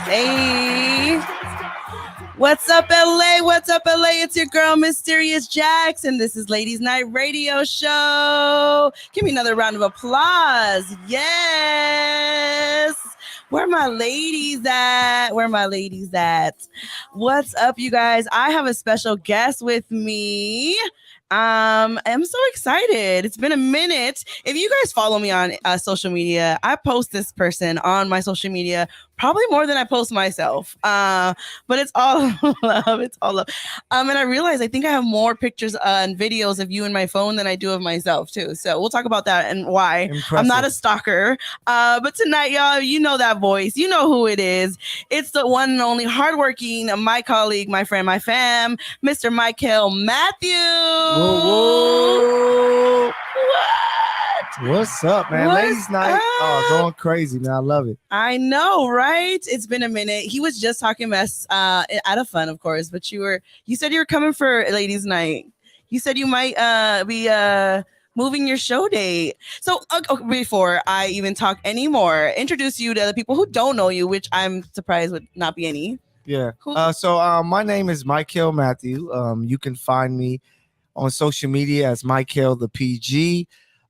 Hey, what's up, LA? What's up, LA? It's your girl, Mysterious Jax, and this is Ladies Night Radio Show. Give me another round of applause. Yes. Where my ladies at? Where my ladies at? What's up, you guys? I have a special guest with me. I'm so excited. It's been a minute. If you guys follow me on social media, I post this person on my social media probably more than I post myself. But it's all love. It's all love. And I realized I think I have more pictures and videos of you in my phone than I do of myself too. So we'll talk about that and why. Impressive. I'm not a stalker. But tonight, y'all, you know that voice. You know who it is. It's the one and only hardworking, my colleague, my friend, my fam, Mr. Michael Matthew. Whoa. What? What's up, man? What's Ladies night. Oh, going crazy, man. I love it. I know, right? It's been a minute. He was just talking mess out of fun, of course, but you said you were coming for ladies night. You said you might be moving your show date. So before I even talk anymore, introduce you to the people who don't know you, which I'm surprised would not be any. Yeah. So my name is Michael Matthew. You can find me on social media as Michael the PG.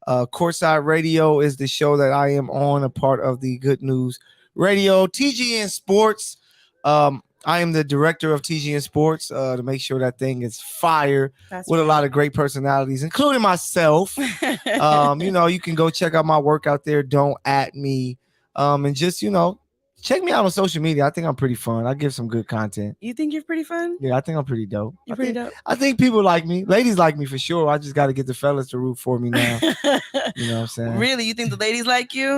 Courtside Radio is the show that I am on, a part of the Good News Radio. TGN Sports. I am the director of TGN Sports to make sure that thing is fire. That's with right. A lot of great personalities, including myself. You can go check out my work out there. Don't at me. And just, check me out on social media. I think I'm pretty fun. I give some good content. You think you're pretty fun? Yeah, I think I'm pretty dope. You're pretty dope. I think people like me. Ladies like me for sure. I just got to get the fellas to root for me now. You know what I'm saying? Really? You think the ladies like you?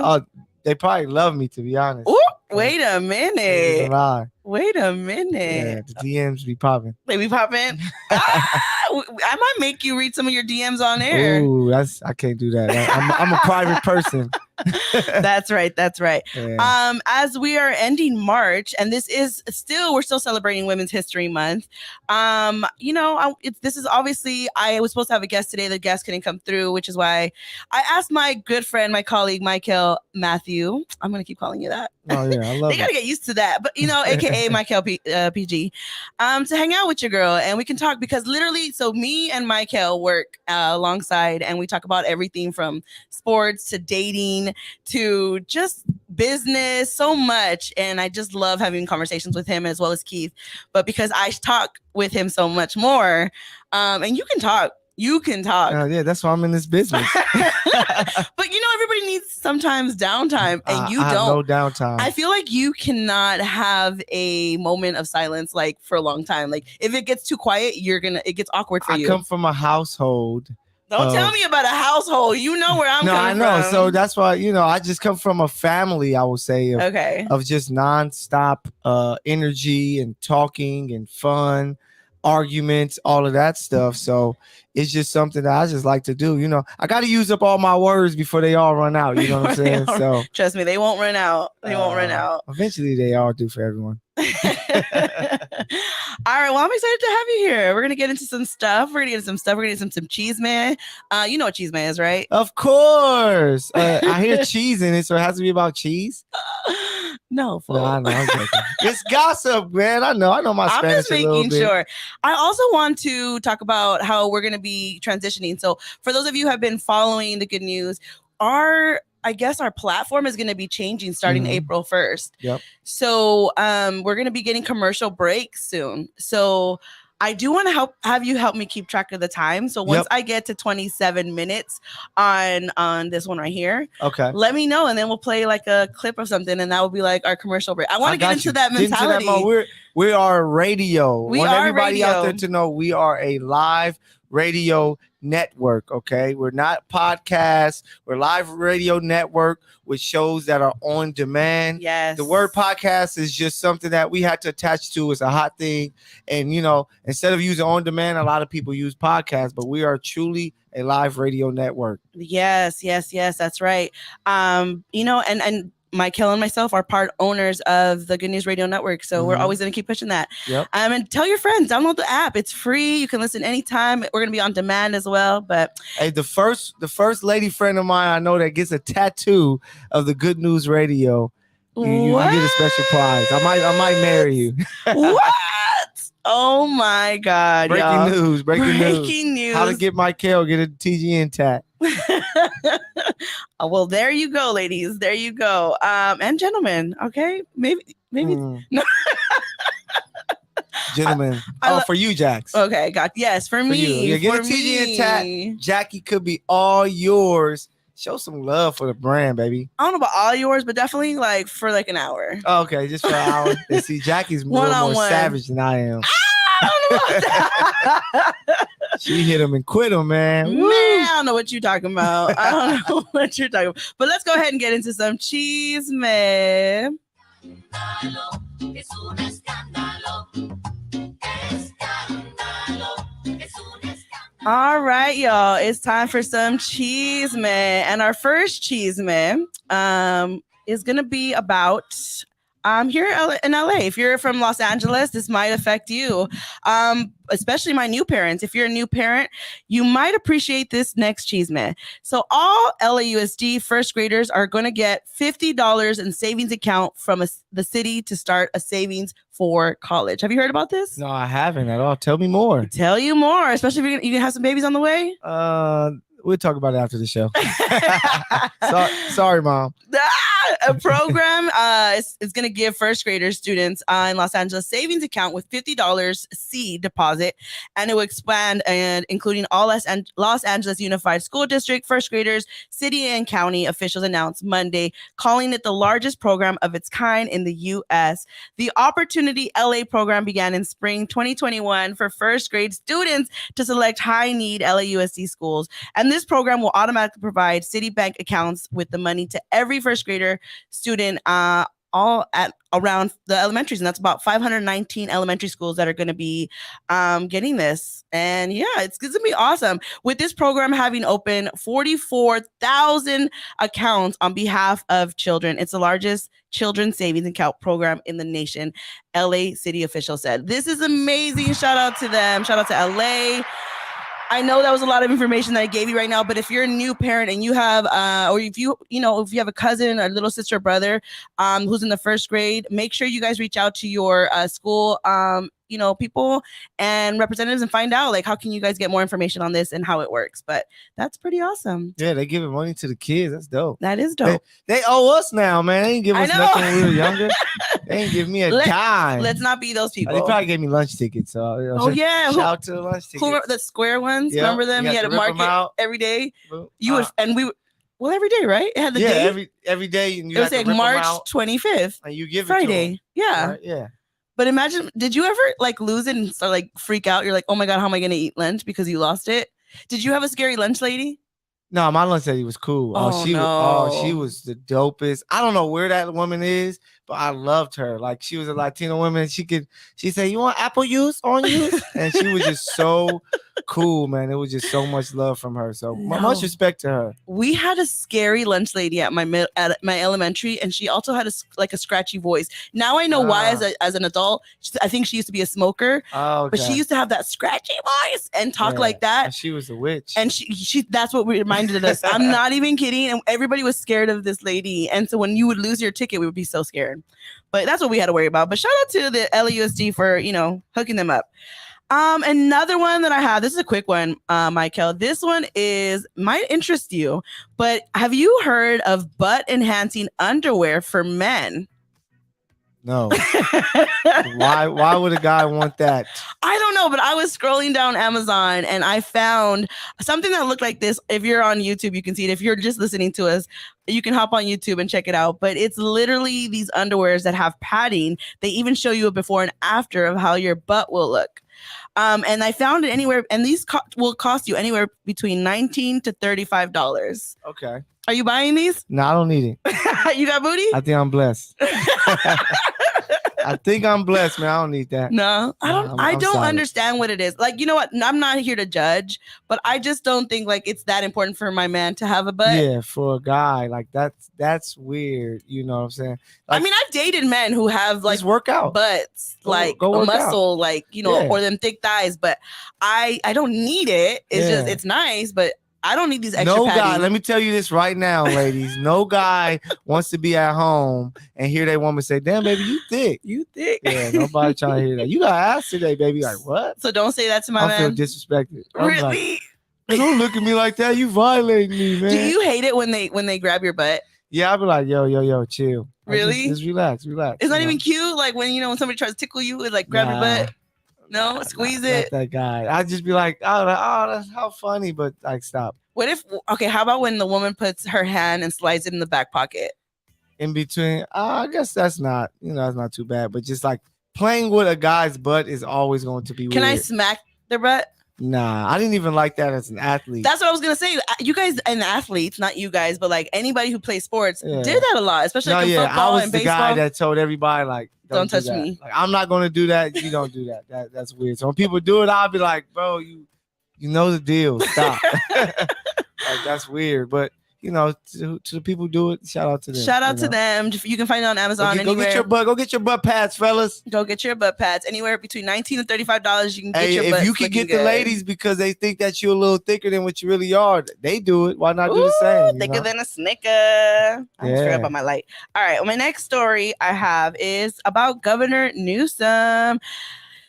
They probably love me, to be honest. Ooh, wait a minute. Wait a minute. Yeah, the DMs be popping. They be popping? I might make you read some of your DMs on air. Ooh, I can't do that. I'm a private person. That's right. Yeah. As we are ending March, and we're still celebrating Women's History Month. This is obviously, I was supposed to have a guest today. The guest couldn't come through, which is why I asked my good friend, my colleague, Michael Matthew. I'm going to keep calling you that. Oh yeah, I love They got to get used to that. But, AKA Michael PG, to hang out with your girl and we can talk, because literally, so me and Michael work alongside, and we talk about everything from sports to dating to just business, so much. And I just love having conversations with him as well as Keith. But because I talk with him so much more, and you can talk. Yeah, that's why I'm in this business. But everybody needs sometimes downtime, and you I don't. have no downtime. I feel like you cannot have a moment of silence like for a long time. Like if it gets too quiet, it gets awkward for you. I come from a household. Don't tell me about a household. You know where I'm coming from. No, I know. So that's why, I just come from a family, I would say, of just nonstop energy and talking and fun, arguments, all of that stuff. So it's just something that I just like to do. I got to use up all my words before they all run out. You know what I'm saying? So trust me, they won't run out. Eventually they all do for everyone. All right, well, I'm excited to have you here. We're gonna get into some stuff. We're gonna get into some chisme. You know what chisme is, right? Of course. I hear cheese in it, so it has to be about cheese. No, I know. I'm joking. It's gossip, man. I know my Spanish. I'm just making sure. I also want to talk about how we're gonna be transitioning. So, for those of you who have been following the Good News, our platform is going to be changing starting April 1st. Yep. So we're going to be getting commercial breaks soon. So I do want to have you help me keep track of the time. So once I get to 27 minutes on this one right here, okay, let me know, and then we'll play like a clip or something, and that will be like our commercial break. I want to get into that mentality. We are radio. We want everybody out there to know we are a live radio network. Okay, we're not podcasts. We're live radio network with shows that are on demand. Yes. The word podcast is just something that we had to attach to. It's a hot thing, and instead of using on demand, a lot of people use podcasts, but we are truly a live radio network. Yes, that's right. And Michael and myself are part owners of the Good News Radio Network. So we're always going to keep pushing that. Yep. And tell your friends, download the app. It's free. You can listen anytime. We're going to be on demand as well. But hey, the first lady friend of mine I know that gets a tattoo of the Good News Radio, you get a special prize. I might marry you. What? Oh my God. Breaking news. How to get Michael get a TGN tat. Well, there you go, ladies. There you go. And gentlemen, okay? Maybe. No. Gentlemen. For you, Jax. Okay, yes, for me. You. Get a TGN tat. Jackie could be all yours. Show some love for the brand, baby. I don't know about all yours, but definitely like for like an hour. Oh, okay, just for an hour. And see, Jackie's a little more savage than I am. I don't know about that. She hit him and quit him, man. Man, I don't know what you're talking about. I don't know what you're talking about. But let's go ahead and get into some chisme. All right, y'all. It's time for some chisme. And our first chisme is going to be about here in LA. If you're from Los Angeles, this might affect you, especially my new parents. If you're a new parent, you might appreciate this next chisme. So all LAUSD first graders are going to get $50 in savings account from the city to start a savings for college. Have you heard about this? No, I haven't at all. Tell me more. Tell you more, especially if you have some babies on the way. We'll talk about it after the show. Sorry, Mom. A program is going to give first grader students in Los Angeles savings account with $50 seed deposit, and it will expand and including all Los Angeles Unified School District first graders. City and county officials announced Monday, calling it the largest program of its kind in the U.S. The Opportunity LA program began in spring 2021 for first grade students to select high-need LAUSD schools, and this program will automatically provide city bank accounts with the money to every first grader student all at around the elementaries, and that's about 519 elementary schools that are going to be getting this. And yeah, it's going to be awesome with this program having opened 44,000 accounts on behalf of children. It's the largest children's savings account program in the nation, LA city officials said. This is amazing. Shout out to them. Shout out to LA. I know that was a lot of information that I gave you right now, but if you're a new parent and you have, or if you have a cousin or little sister or brother who's in the first grade, make sure you guys reach out to your school, people and representatives and find out, like, how can you guys get more information on this and how it works. But that's pretty awesome. Yeah, they giving money to the kids. That's dope. That is dope. They owe us now, man. They ain't give us nothing when we were younger. They ain't give me a dime. Let's not be those people. They probably gave me lunch tickets. So, yeah. Shout out to the lunch tickets. The square ones? Yep. Remember them? You had to mark it every day. Well, every day, right? It had the day. every day. And you it was like March 25th. And you give Friday. It to them. Yeah. Right? Yeah. But imagine, did you ever like lose it and start like freak out? You're like, oh my God, how am I going to eat lunch because you lost it? Did you have a scary lunch lady? No, my lunch lady was cool. She was the dopest. I don't know where that woman is, but I loved her. Like, she was a Latino woman. She said, you want apple juice on you? And she was just so cool, man. It was just so much love from her. So much respect to her. We had a scary lunch lady at my elementary, and she also had a scratchy voice. Now I know why as an adult. I think she used to be a smoker. Oh, okay. But she used to have that scratchy voice and talk like that. And she was a witch. And she that's what reminded us. I'm not even kidding. And everybody was scared of this lady. And so when you would lose your ticket, we would be so scared. But that's what we had to worry about. But shout out to the LAUSD for, hooking them up. Another one that I have, this is a quick one, Michael. This one might interest you, but have you heard of butt enhancing underwear for men? No. Why would a guy want that? I don't know, but I was scrolling down Amazon and I found something that looked like this. If you're on YouTube, you can see it. If you're just listening to us, you can hop on YouTube and check it out. But it's literally these underwears that have padding. They even show you a before and after of how your butt will look. And I found it anywhere, and these will cost you anywhere between $19 to $35. Okay. Are you buying these? No, I don't need it. You got booty? I think I'm blessed. I think I'm blessed, man. I don't need that. No, I don't. I I'm don't solid. understand what it is. Like, you know what? I'm not here to judge, but I just don't think like it's that important for my man to have a butt. Yeah, for a guy like that's weird. You know what I'm saying? I Like, mean, I've dated men who have like just work out. butts, like go a work muscle, like, you know, Yeah. or them thick thighs. But I don't need it. It's just Yeah. it's nice, but I don't need these extra No patty. guy, let me tell you this right now, ladies. No guy wants to be at home and hear that woman say, "Damn, baby, you thick." You thick. Yeah, nobody trying to hear that. You got ass today, baby. Like, what? So don't say that to my I feel man. disrespected. I'm like, Really? don't look at me like that. You violating me, man. Do you hate it when they grab your butt? Yeah, I'll be like, yo, chill. Like, Really? Just relax. It's not even cute. Like when when somebody tries to tickle you, it like grab your butt. No, squeeze it. Not that guy. I'd just be like, oh, that's how funny, but like, stop. What if? Okay, how about when the woman puts her hand and slides it in the back pocket? In between, I guess that's not too bad. But just like playing with a guy's butt is always going to be weird. Can I smack their butt? Nah, I didn't even like that as an athlete. That's what I was gonna say. You guys and athletes, not you guys, but like anybody who plays sports did that a lot, especially like in football and baseball. I was the guy that told everybody like, don't touch me. Like, I'm not gonna do that. You don't do that. That's weird. So when people do it, I'll be like, bro, you know the deal. Stop. Like, that's weird. But you know, to the people who do it, shout out to them. Shout out to them. You can find it on Amazon. Go get your butt pads, fellas. Go get your butt pads. Anywhere between $19 and $35, you can get your butt. If you can get the ladies because they think that you're a little thicker than what you really are, they do it. Why not do the same? Thicker than a Snicker. I forgot about my light. All right. Well, my next story I have is about Governor Newsom.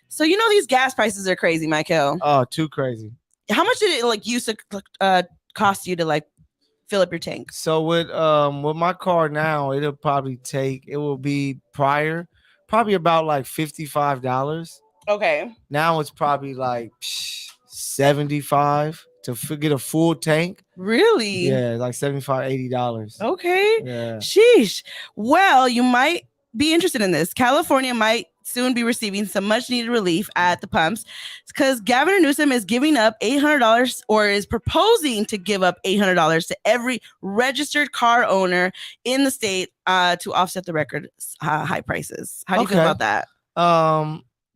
So you know these gas prices are crazy, Michael. Oh, too crazy. How much did it used to cost you to fill up your tank? So with my car now, it will be probably about like $55. Okay. Now it's probably like $75 to get a full tank. Really? Yeah, like $75, $80. Okay. Yeah. Sheesh. Well, you might be interested in this. California might soon be receiving some much needed relief at the pumps because Governor Newsom is giving up $800 or is proposing to give up $800 to every registered car owner in the state to offset the record high prices. How do you feel about that?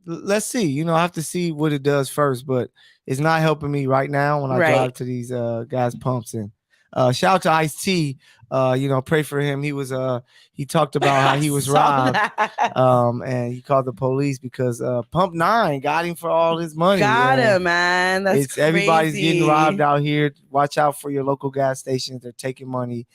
Let's see. I have to see what it does first, but it's not helping me right now when I drive to these gas pumps. And shout out to Ice-T. Pray for him. He talked about how he was robbed. And he called the police because Pump 9 got him for all his money. Got him, man. That's crazy. Everybody's getting robbed out here. Watch out for your local gas stations. They're taking money.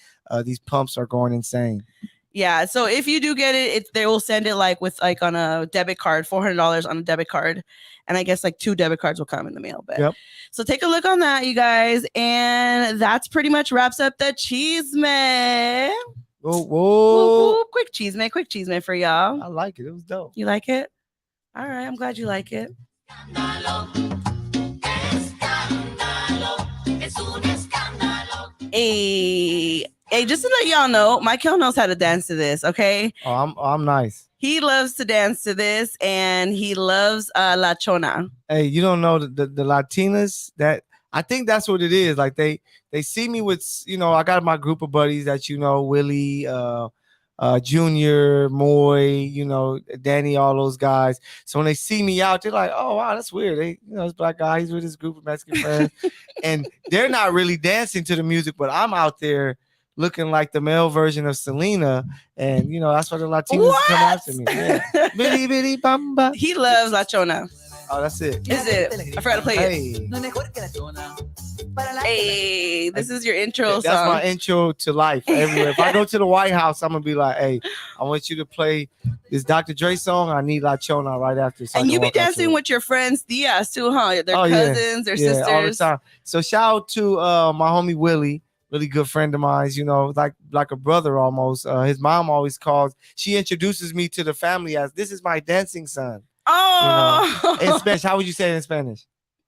These pumps are going insane. Yeah, so if you do get it, they will send it with on a debit card, $400 on a debit card, and I guess 2 debit cards will come in the mail. But So take a look on that, you guys, and that's pretty much wraps up the chisme. Whoa. Quick chisme for y'all. I like it. It was dope. You like it? All right, I'm glad you like it. Hey, just to let y'all know, Michael knows how to dance to this, okay? Oh, I'm nice. He loves to dance to this, and he loves La Chona. Hey, you don't know the Latinas that I think that's what it is. Like they see me with, I got my group of buddies that Willie, Junior, Moy, Danny, all those guys. So when they see me out, they're like, "Oh wow, that's weird." They, this black guy, he's with his group of Mexican friends, and they're not really dancing to the music, but I'm out there looking like the male version of Selena, and that's why the Latinos come after me. Yeah. Bitty bitty bamba. He loves La Chona. Oh, that's it. Is it? I forgot to play it. Hey, this is your intro song. That's my intro to life everywhere. If I go to the White House, I'm gonna be like, "Hey, I want you to play this Dr. Dre song. I need La Chona right after." So and you be dancing with your friends, Diaz, too, huh? Their cousins, their sisters. All the time. So shout out to my homie Willie. Really good friend of mine, like a brother almost. His mom always calls. She introduces me to the family as, "This is my dancing son." Oh, in Spanish, how would you say it in Spanish?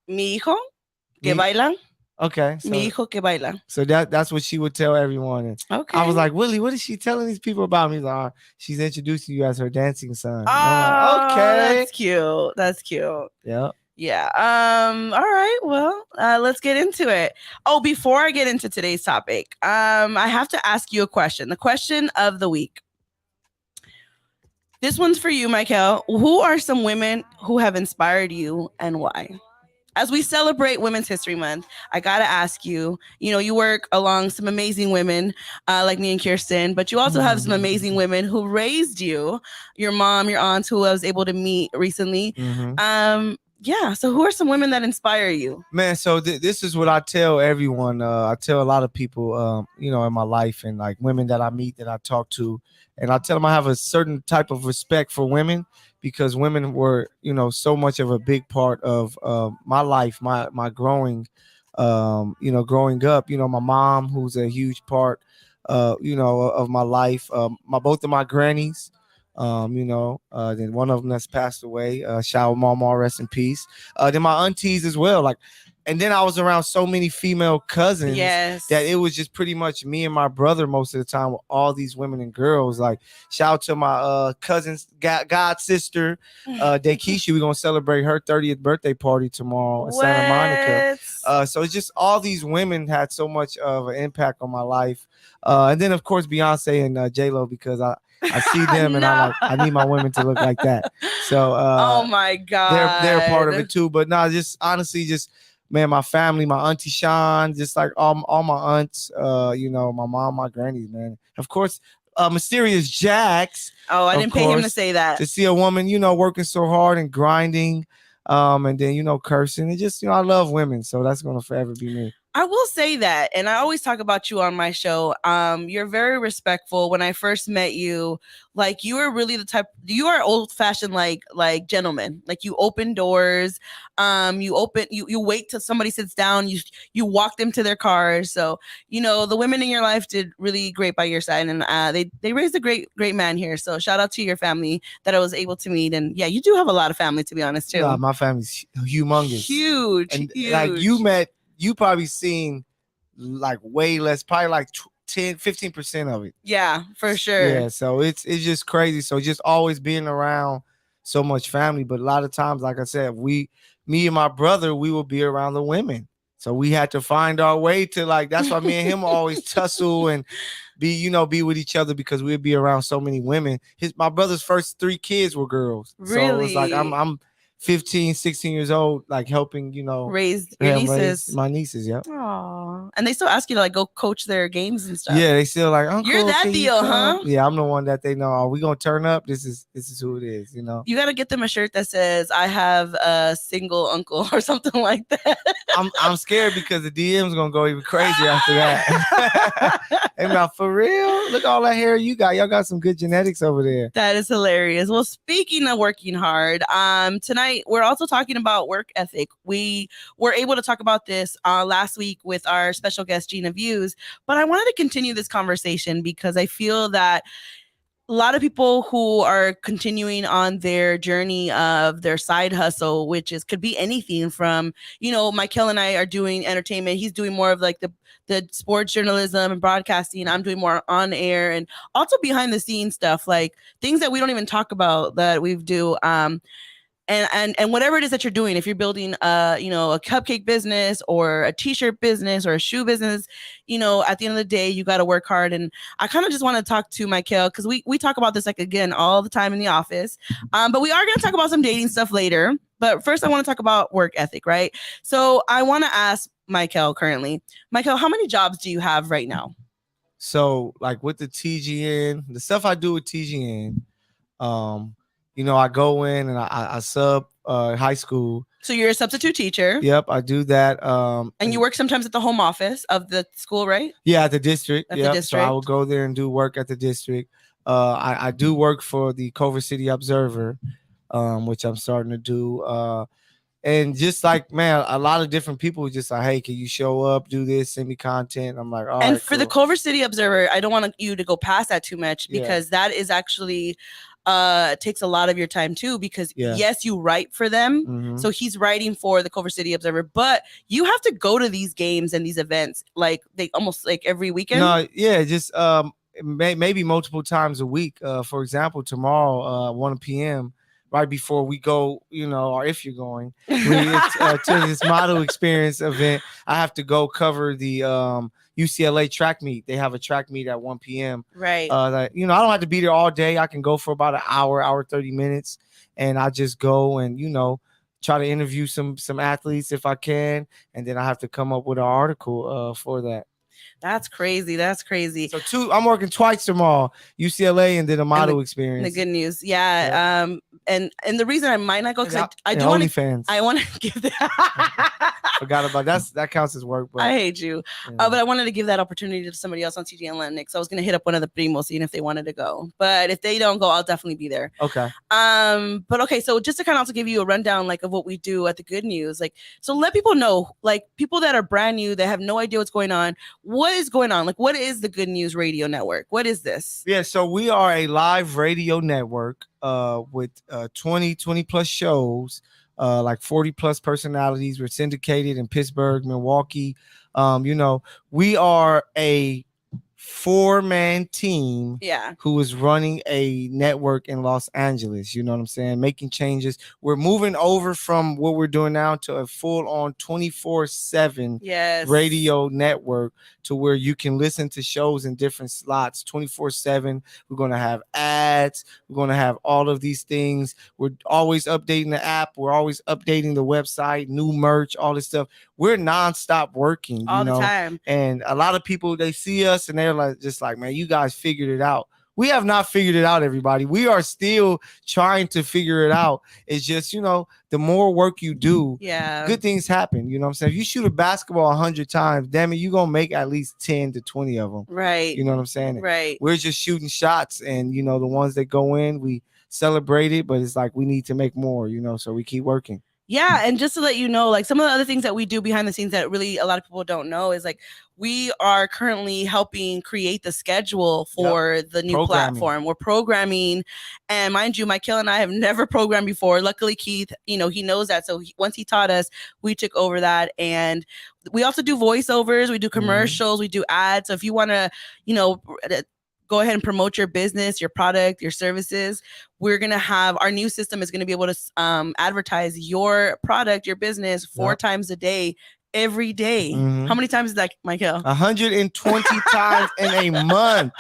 Mi hijo que baila. Okay. So, Mi hijo que baila. So that's what she would tell everyone. And okay. I was like, Willie, what is she telling these people about me? He's like, she's introducing you as her dancing son. Oh, like, okay. That's cute. That's cute. Yeah. Yeah. All right. Well, let's get into it. Oh, before I get into today's topic, I have to ask you a question. The question of the week. This one's for you, Michael. Who are some women who have inspired you and why? As we celebrate Women's History Month, I gotta ask you. You know, you work along some amazing women like me and Kirsten, but you also have some amazing women who raised you. Your mom, your aunt, who I was able to meet recently. Yeah. So, who are some women that inspire you? Man, so this is what I tell everyone. I tell a lot of people, in my life, and like women that I meet, that I talk to, and I tell them I have a certain type of respect for women, because women were, so much of a big part of my life, my growing, growing up. My mom, who's a huge part, of my life. My both of my grannies. Then one of them that's passed away. Shout out Mama, rest in peace. Then my aunties as well. Like, and then I was around so many female cousins that it was just pretty much me and my brother most of the time with all these women and girls. Like, shout out to my cousin's god sister, Dekeisha. We're gonna celebrate her 30th birthday party tomorrow in Santa Monica. So it's just all these women had so much of an impact on my life. And then of course Beyonce and J Lo, because I see them and I need my women to look like that. So oh my god, they're a part of it too. But no, just honestly, just man, my family, my auntie Sean, just like all my aunts, my mom, my grannies, man. Of course, Mysterious Jax. Oh, I didn't pay him to say that. To see a woman, working so hard and grinding, and then cursing. It just, I love women, so that's gonna forever be me. I will say that, and I always talk about you on my show. You're very respectful. When I first met you, like you were really the type. You are old fashioned, like gentleman. Like you open doors. You wait till somebody sits down. You walk them to their cars. So the women in your life did really great by your side, and they raised a great man here. So shout out to your family that I was able to meet. And yeah, you do have a lot of family, to be honest, too. Nah, my family's humongous, huge, and huge. Like you probably seen like way less, probably like 10-15% of it. Yeah, for sure. Yeah, so it's just crazy. So just always being around so much family, but a lot of times, like I said, me and my brother, we will be around the women. So we had to find our way to, like, that's why me and him always tussle and be with each other, because we'd be around so many women. My brother's first 3 kids were girls. Really? So it's like I'm 15, 16 years old, like helping, raise your nieces. Raise my nieces, yeah. Aww. And they still ask you to like go coach their games and stuff. Yeah, they still like, Uncle, you're that deal, huh? Yeah, I'm the one that they know. Are we gonna turn up? This is who it is, You gotta get them a shirt that says I have a single uncle or something like that. I'm scared because the DM's gonna go even crazier after that. Hey, now for real, look at all that hair you got. Y'all got some good genetics over there. That is hilarious. Well, speaking of working hard, tonight we're also talking about work ethic. We were able to talk about this last week with our special guest Gina Views, but I wanted to continue this conversation because I feel that a lot of people who are continuing on their journey of their side hustle, which could be anything from, Michael and I are doing entertainment. He's doing more of like the sports journalism and broadcasting. I'm doing more on air and also behind the scenes stuff, like things that we don't even talk about that we do. And whatever it is that you're doing, if you're building a cupcake business or a t-shirt business or a shoe business, at the end of the day, you got to work hard. And I kind of just want to talk to Michael, because we talk about this like again all the time in the office. But we are going to talk about some dating stuff later. But first, I want to talk about work ethic, right? So I want to ask Michael currently, how many jobs do you have right now? So like with the TGN, the stuff I do with TGN, I go in and I sub high school. So you're a substitute teacher. Yep, I do that. And you work sometimes at the home office of the school, right? Yeah, at the district. The district. So I will go there and do work at the district. I do work for the Culver City Observer, which I'm starting to do. And just like, man, a lot of different people just like, hey, can you show up, do this, send me content? I'm like, all right. And for the Culver City Observer, I don't want you to go past that too much, because that is actually takes a lot of your time too, because yes, you write for them. Mm-hmm. So he's writing for the Culver City Observer, but you have to go to these games and these events like they almost like every weekend. No, yeah, just maybe multiple times a week. For example, tomorrow, 1 p.m. right before we go, or if you're going to this model experience event, I have to go cover the UCLA track meet. They have a track meet at 1 p.m. Right. That, I don't have to be there all day. I can go for about an hour 30 minutes, and I just go and try to interview some athletes if I can, and then I have to come up with an article for that. That's crazy. That's crazy. So I'm working twice tomorrow, UCLA, and then a model experience. The good news, yeah. And the reason I might not go because I do want to. I want to give that. Forgot about that counts as work. But I hate you. But I wanted to give that opportunity to somebody else on TG Atlantic. So I was gonna hit up one of the primos, seeing if they wanted to go. But if they don't go, I'll definitely be there. Okay. But okay, so just to kind of also give you a rundown like of what we do at the Good News, like so let people know, like people that are brand new that have no idea what's going on. What is going on? Like what is the Good News Radio Network? What is this? Yeah, so we are a live radio network with 20 plus shows. Like 40 plus personalities. We're syndicated in Pittsburgh, Milwaukee. We are a 4-man team who is running a network in Los Angeles. You know what I'm saying? Making changes. We're moving over from what we're doing now to a full-on 24/7 radio network to where you can listen to shows in different slots 24/7. We're going to have ads. We're going to have all of these things. We're always updating the app. We're always updating the website, new merch, all this stuff. We're nonstop working all the time. And a lot of people, they see us and they're like, just like, man, you guys figured it out. We have not figured it out, everybody. We are still trying to figure it out. It's just, the more work you do, good things happen. You know what I'm saying? If you shoot a basketball 100 times, damn it, you're going to make at least 10 to 20 of them. Right. You know what I'm saying? Right. We're just shooting shots, and, the ones that go in, we celebrate it, but it's like we need to make more, so we keep working. Yeah, and just to let you know, like some of the other things that we do behind the scenes that really a lot of people don't know is like we are currently helping create the schedule for the new platform. We're programming, and mind you, Michael and I have never programmed before. Luckily, Keith, he knows that. So once he taught us, we took over that, and we also do voiceovers, we do commercials, we do ads. So if you want to, go ahead and promote your business, your product, your services. We're going to have our new system is going to be able to advertise your product, your business 4 times a day, every day. How many times is that, Michael? 120 times in a month.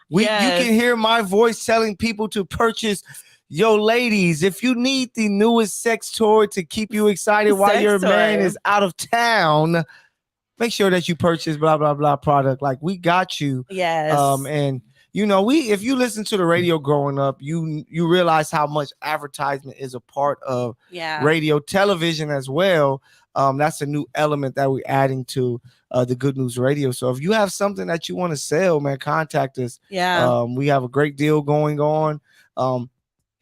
You can hear my voice telling people to purchase. Yo, ladies, if you need the newest sex toy to keep you excited while your man is out of town, make sure that you purchase blah, blah, blah product. Like, we got you. Yes. And, if you listen to the radio growing up, you realize how much advertisement is a part of radio, television as well. That's a new element that we're adding to the Good News Radio. So if you have something that you want to sell, man, contact us. Yeah. We have a great deal going on.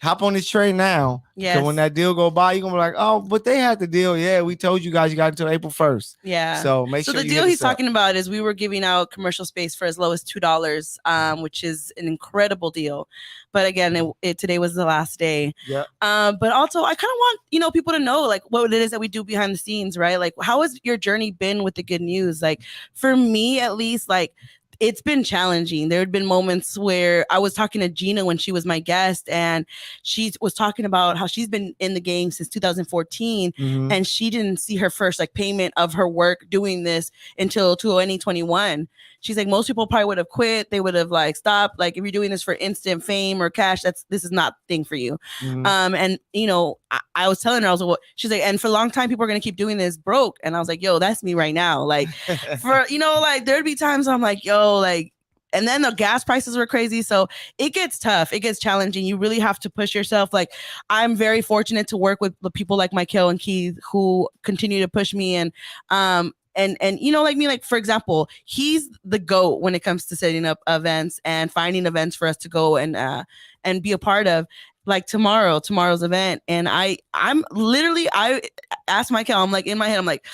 Hop on this train now. Yes. So when that deal go by, you're gonna be like, oh, but they had the deal. Yeah, we told you guys you got until April 1st. Yeah. So make sure. So the deal he's talking about is we were giving out commercial space for as low as $2, which is an incredible deal. But again, today was the last day. Yeah. But also I kind of want, people to know like what it is that we do behind the scenes, right? Like how has your journey been with the Good News? Like for me, at least, like it's been challenging. There had been moments where I was talking to Gina when she was my guest, and she was talking about how she's been in the game since 2014, and she didn't see her first like payment of her work doing this until 2021. She's like, most people probably would have quit. They would have like stopped. Like if you're doing this for instant fame or cash, this is not the thing for you. And I was telling her, I was like, well, she's like, and for a long time, people are going to keep doing this broke. And I was like, yo, that's me right now. Like for, like there'd be times I'm like, yo, like, and then the gas prices were crazy. So it gets tough. It gets challenging. You really have to push yourself. Like I'm very fortunate to work with the people like Michael and Keith who continue to push me. And like me, like for example, he's the GOAT when it comes to setting up events and finding events for us to go and be a part of. Like tomorrow's event. And I asked Michael, I'm like in my head, I'm like,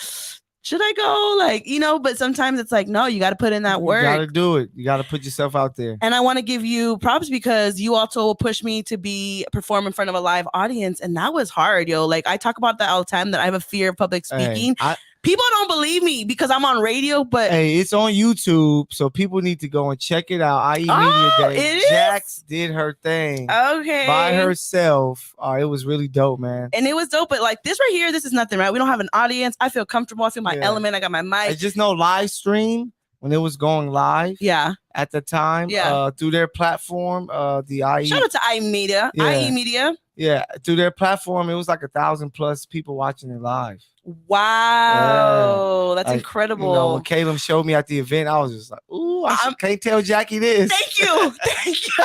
should I go? Like, but sometimes it's like, no, you got to put in that work. You got to do it. You got to put yourself out there. And I want to give you props because you also push me to perform in front of a live audience. And that was hard, yo. Like I talk about that all the time, that I have a fear of public speaking. People don't believe me because I'm on radio, but hey, it's on YouTube, so people need to go and check it out. IE Media Day. Jax did her thing. Okay. By herself. It was really dope, man. And it was dope, but like this right here, this is nothing, right? We don't have an audience. I feel comfortable. I feel my element. I got my mic. I just know live stream. when it was going live. Yeah. At the time, Yeah. through their platform, the IE. Shout out to iMedia. Yeah. IE Media. Yeah, through their platform, it was like 1,000+ people watching it live. Wow, that's Like, incredible. You know, when Caleb showed me at the event, I was just like, "Ooh, can't tell Jackie this." Thank you, thank you,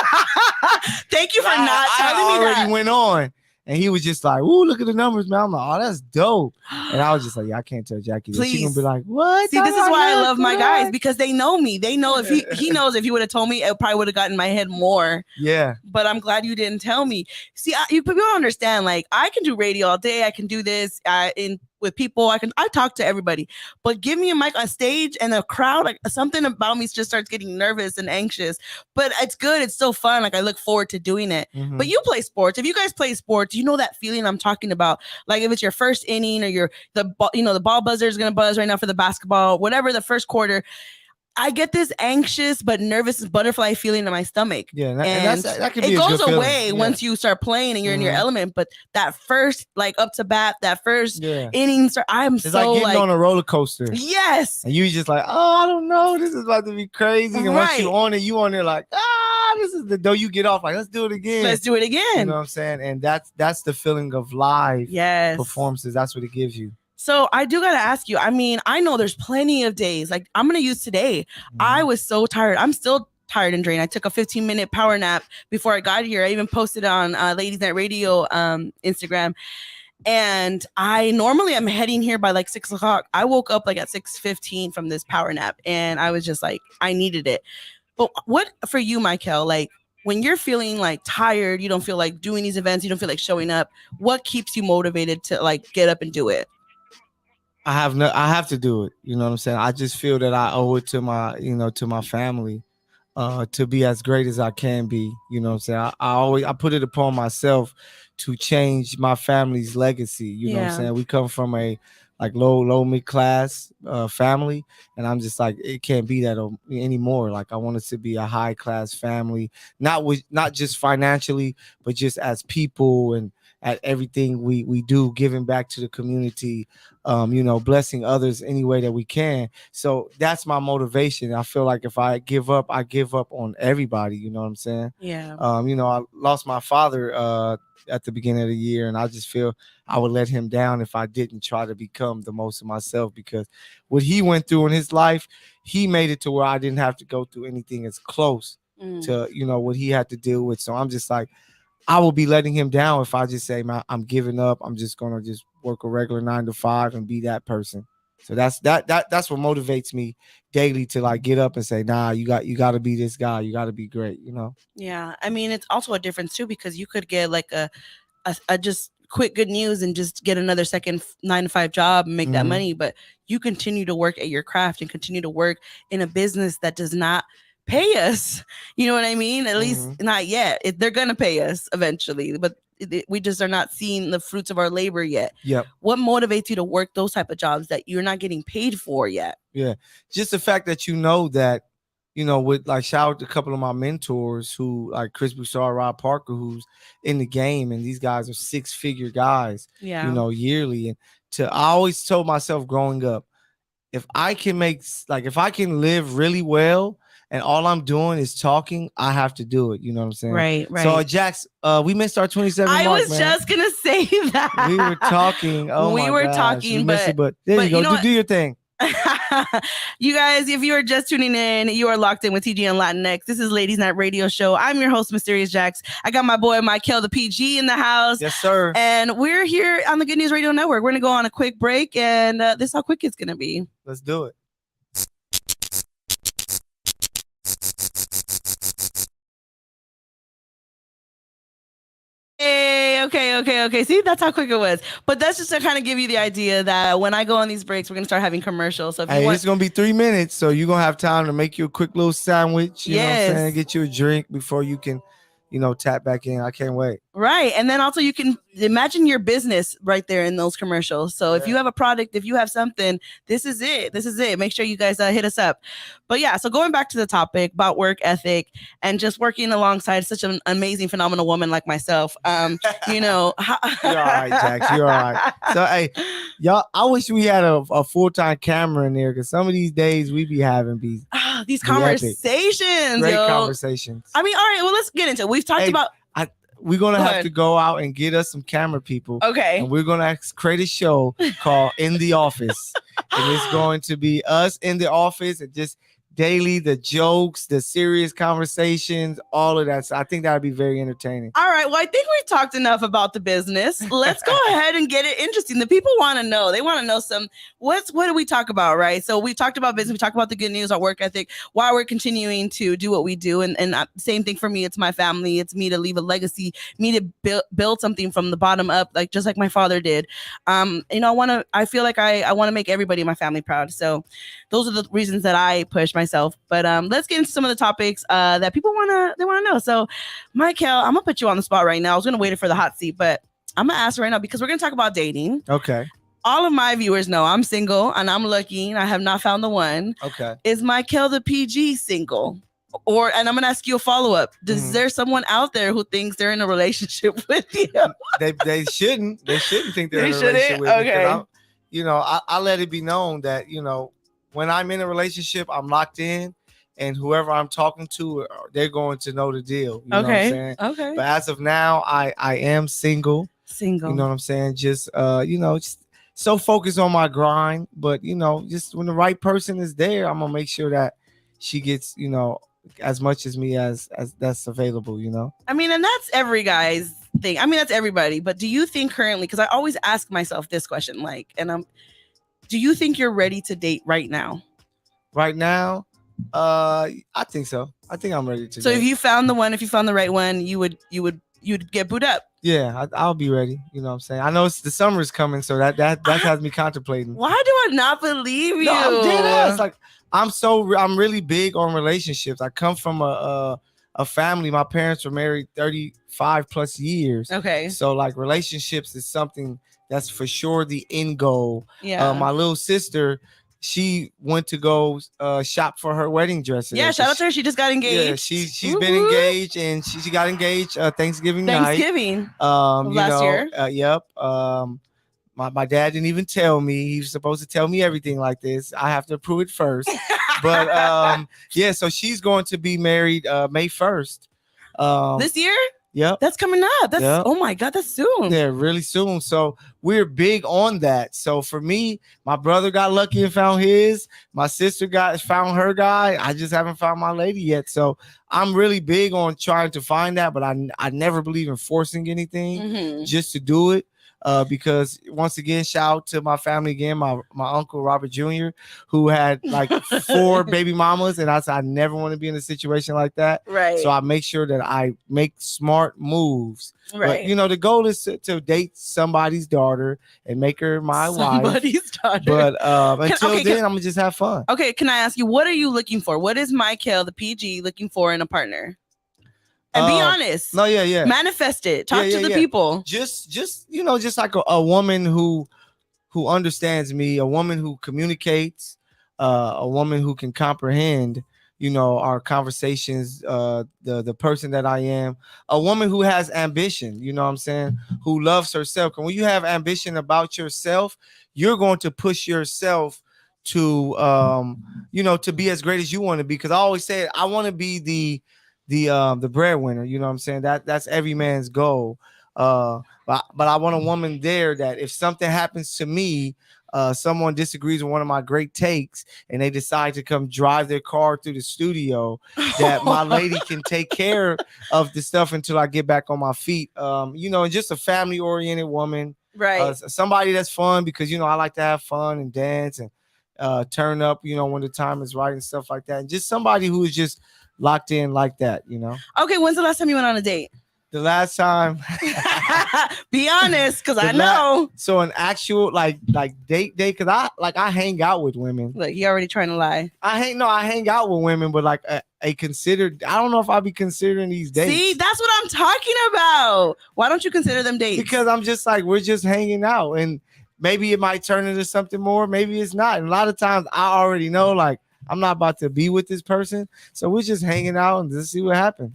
thank you for not telling me that. I already went on, and he was just like, "Ooh, look at the numbers, man." I'm like, "Oh, that's dope." And I was just like, "Yeah, I can't tell Jackie this." She's gonna be like, "What?" See, this is why I love my guys, because they know me. They know if he knows if he would have told me, it probably would have gotten in my head more. Yeah. But I'm glad you didn't tell me. See, people don't understand. Like, I can do radio all day. I can do this with people. I talk to everybody. But give me a mic on stage and a crowd, like something about me just starts getting nervous and anxious. But it's good. It's still fun. Like, I look forward to doing it. Mm-hmm. But you play sports. If you guys play sports, you know that feeling I'm talking about. Like, if it's your first inning or the ball buzzer is gonna buzz right now for the basketball, whatever, the first quarter, I get this anxious but nervous butterfly feeling in my stomach. Yeah, and that can be. It goes away once you start playing and you're in your element. But that first, like up to bat, that first inning, it's like getting on a roller coaster. Yes, and you just like, oh, I don't know, this is about to be crazy. And once you on there like, this is the dough. You get off like, let's do it again. Let's do it again. You know what I'm saying? And that's the feeling of live performances. That's what it gives you. So I do got to ask you, I mean, I know there's plenty of days, like I'm going to use today. I was so tired. I'm still tired and drained. I took a 15-minute power nap before I got here. I even posted on Ladies Night Radio Instagram. And normally I'm heading here by like 6 o'clock. I woke up like at 6:15 from this power nap. And I was just like, I needed it. But what for you, Michael, like when you're feeling like tired, you don't feel like doing these events, you don't feel like showing up, what keeps you motivated to like get up and do it? I have to do it. You know what I'm saying? I just feel that I owe it to my family, to be as great as I can be. You know what I'm saying? I put it upon myself to change my family's legacy. You know what I'm saying? We come from a like low mid class family, and I'm just like, it can't be that anymore. Like, I want it to be a high class family, not just financially, but just as people and at everything we do, giving back to the community, blessing others any way that we can. So that's my motivation. I feel like if I give up on everybody. You know what I'm saying? Yeah. I lost my father at the beginning of the year, and I just feel I would let him down if I didn't try to become the most of myself, because what he went through in his life, he made it to where I didn't have to go through anything as close to what he had to deal with. So I'm just like, I will be letting him down if I just say, man, I'm giving up. I'm just gonna just work a regular 9 to 5 and be that person. So that's what motivates me daily to like get up and say, nah, you got to be this guy. You got to be great. Yeah, I mean, it's also a difference too, because you could get like a just quit Good News and just get another second 9 to 5 job and make that money, but you continue to work at your craft and continue to work in a business that does not pay us. You know what I mean? At least not yet. They're gonna pay us eventually, but we just are not seeing the fruits of our labor yet. Yep. What motivates you to work those type of jobs that you're not getting paid for yet? Yeah, just the fact that that with like, shout out to a couple of my mentors who like Chris Broussard, Rob Parker, who's in the game, and these guys are 6-figure guys. Yeah. Yearly. And I always told myself growing up, if I can live really well, and all I'm doing is talking, I have to do it. You know what I'm saying? Right. So, Jax, we missed our 27 mark, I was just going to say that. We were talking. Oh, we were talking, but there you go. Do your thing. You guys, if you are just tuning in, you are locked in with TG and Latinx. This is Ladies Night Radio Show. I'm your host, Mysterious Jax. I got my boy, Michael, the PG, in the house. Yes, sir. And we're here on the Good News Radio Network. We're going to go on a quick break, and this is how quick it's going to be. Let's do it. Okay. See, that's how quick it was. But that's just to kind of give you the idea that when I go on these breaks, we're going to start having commercials. So if it's going to be 3 minutes. So you're going to have time to make you a quick little sandwich. You know what I'm saying? Get you a drink before you can, tap back in. I can't wait. Right. And then also you can imagine your business right there in those commercials. So if Yeah. you have a product, if you have something, this is it. This is it. Make sure you guys hit us up. But yeah, so going back to the topic about work ethic and just working alongside such an amazing, phenomenal woman like myself, you know. You're all right, Jax. You're all right. So, hey, y'all, I wish we had a full-time camera in there because some of these days we be having these be epic. conversations, Great yo. conversations. I mean, all right, well, let's get into it. We've talked about. We're gonna Go have ahead. to go out and get us some camera people. Okay. And we're gonna create a show called In the Office. And it's going to be us in the office and just daily, the jokes, the serious conversations, all of that. So I think that would be very entertaining. All right. Well, I think we've talked enough about the business. Let's go ahead and get it interesting. The people want to know. They want to know what do we talk about, right? So we talked about business. We talked about the good news, our work ethic, why we're continuing to do what we do. And same thing for me. It's my family. It's me to leave a legacy, me to build something from the bottom up, like just like my father did. I feel like I want to make everybody in my family proud. So those are the reasons that I push myself. But let's get into some of the topics that people want to know. So, Michael, I'm gonna put you on the spot right now. I was gonna wait for the hot seat, but I'm gonna ask right now because we're gonna talk about dating. Okay. All of my viewers know I'm single and I'm looking. I have not found the one. Okay. Is Michael the PG single? And I'm gonna ask you a follow-up. Is there someone out there who thinks they're in a relationship with you? They shouldn't. They shouldn't think they're in a relationship with me. Okay. I let it be known that, when I'm in a relationship, I'm locked in, and whoever I'm talking to, they're going to know the deal. You know what I'm saying? Okay. But as of now, I am single. Single. You know what I'm saying? Just just so focused on my grind. But just when the right person is there, I'm gonna make sure that she gets, as much as me as that's available. I mean, and that's every guy's thing. I mean, that's everybody. But do you think currently? Because I always ask myself this question, do you think you're ready to date right now? Right now, I think so. I think I'm ready to. So if you found the right one, you'd get booed up. Yeah, I'll be ready. You know what I'm saying? I know the summer's coming, so that has me contemplating. Why do I not believe you? No, I'm dead ass. Like I'm really big on relationships. I come from a family. My parents were married 35 plus years. Okay. So like relationships is something that's for sure the end goal. Yeah. My little sister, she went to go shop for her wedding dresses. Yeah, shout out to her. She just got engaged. Yeah, she's been engaged, and she got engaged Thanksgiving night. Last year. Yep. My dad didn't even tell me. He was supposed to tell me everything like this. I have to approve it first. But yeah, so she's going to be married May 1st. This year? Yep. That's coming up. Oh my God, that's soon. Yeah, really soon. So we're big on that. So for me, my brother got lucky and found his. My sister found her guy. I just haven't found my lady yet. So I'm really big on trying to find that, but I never believe in forcing anything just to do it. Because once again, shout out to my family again, my uncle Robert Jr., who had like 4 baby mamas, and I said I never want to be in a situation like that. Right. So I make sure that I make smart moves. Right. But the goal is to date somebody's daughter and make her my wife. Somebody's daughter. But until then, I'm gonna just have fun. Okay, can I ask you, what are you looking for? What is Michael, the PG, looking for in a partner? And be honest. No, yeah. Manifest it. Talk to the people. Just like a woman who understands me, a woman who communicates, a woman who can comprehend, our conversations, the person that I am, a woman who has ambition, you know what I'm saying, who loves herself. And when you have ambition about yourself, you're going to push yourself to to be as great as you want to be. Because I always say I want to be the breadwinner, you know what I'm saying? That's every man's goal. But I want a woman there that if something happens to me, someone disagrees with one of my great takes and they decide to come drive their car through the studio, that my lady can take care of the stuff until I get back on my feet. Just a family oriented woman, right? Somebody that's fun, because I like to have fun and dance and turn up, when the time is right and stuff like that. And just somebody who is just locked in like that. Okay, when's the last time you went on a date? The last time. Be honest, because I The know. So an actual like date, because I hang out with women. Look, he already trying to lie. I hang out with women, but like a considered. I don't know if I'll be considering these dates. See, that's what I'm talking about. Why don't you consider them dates? Because I'm just like, we're just hanging out, and maybe it might turn into something more. Maybe it's not. And a lot of times I already know, like, I'm not about to be with this person, so we're just hanging out and just see what happens.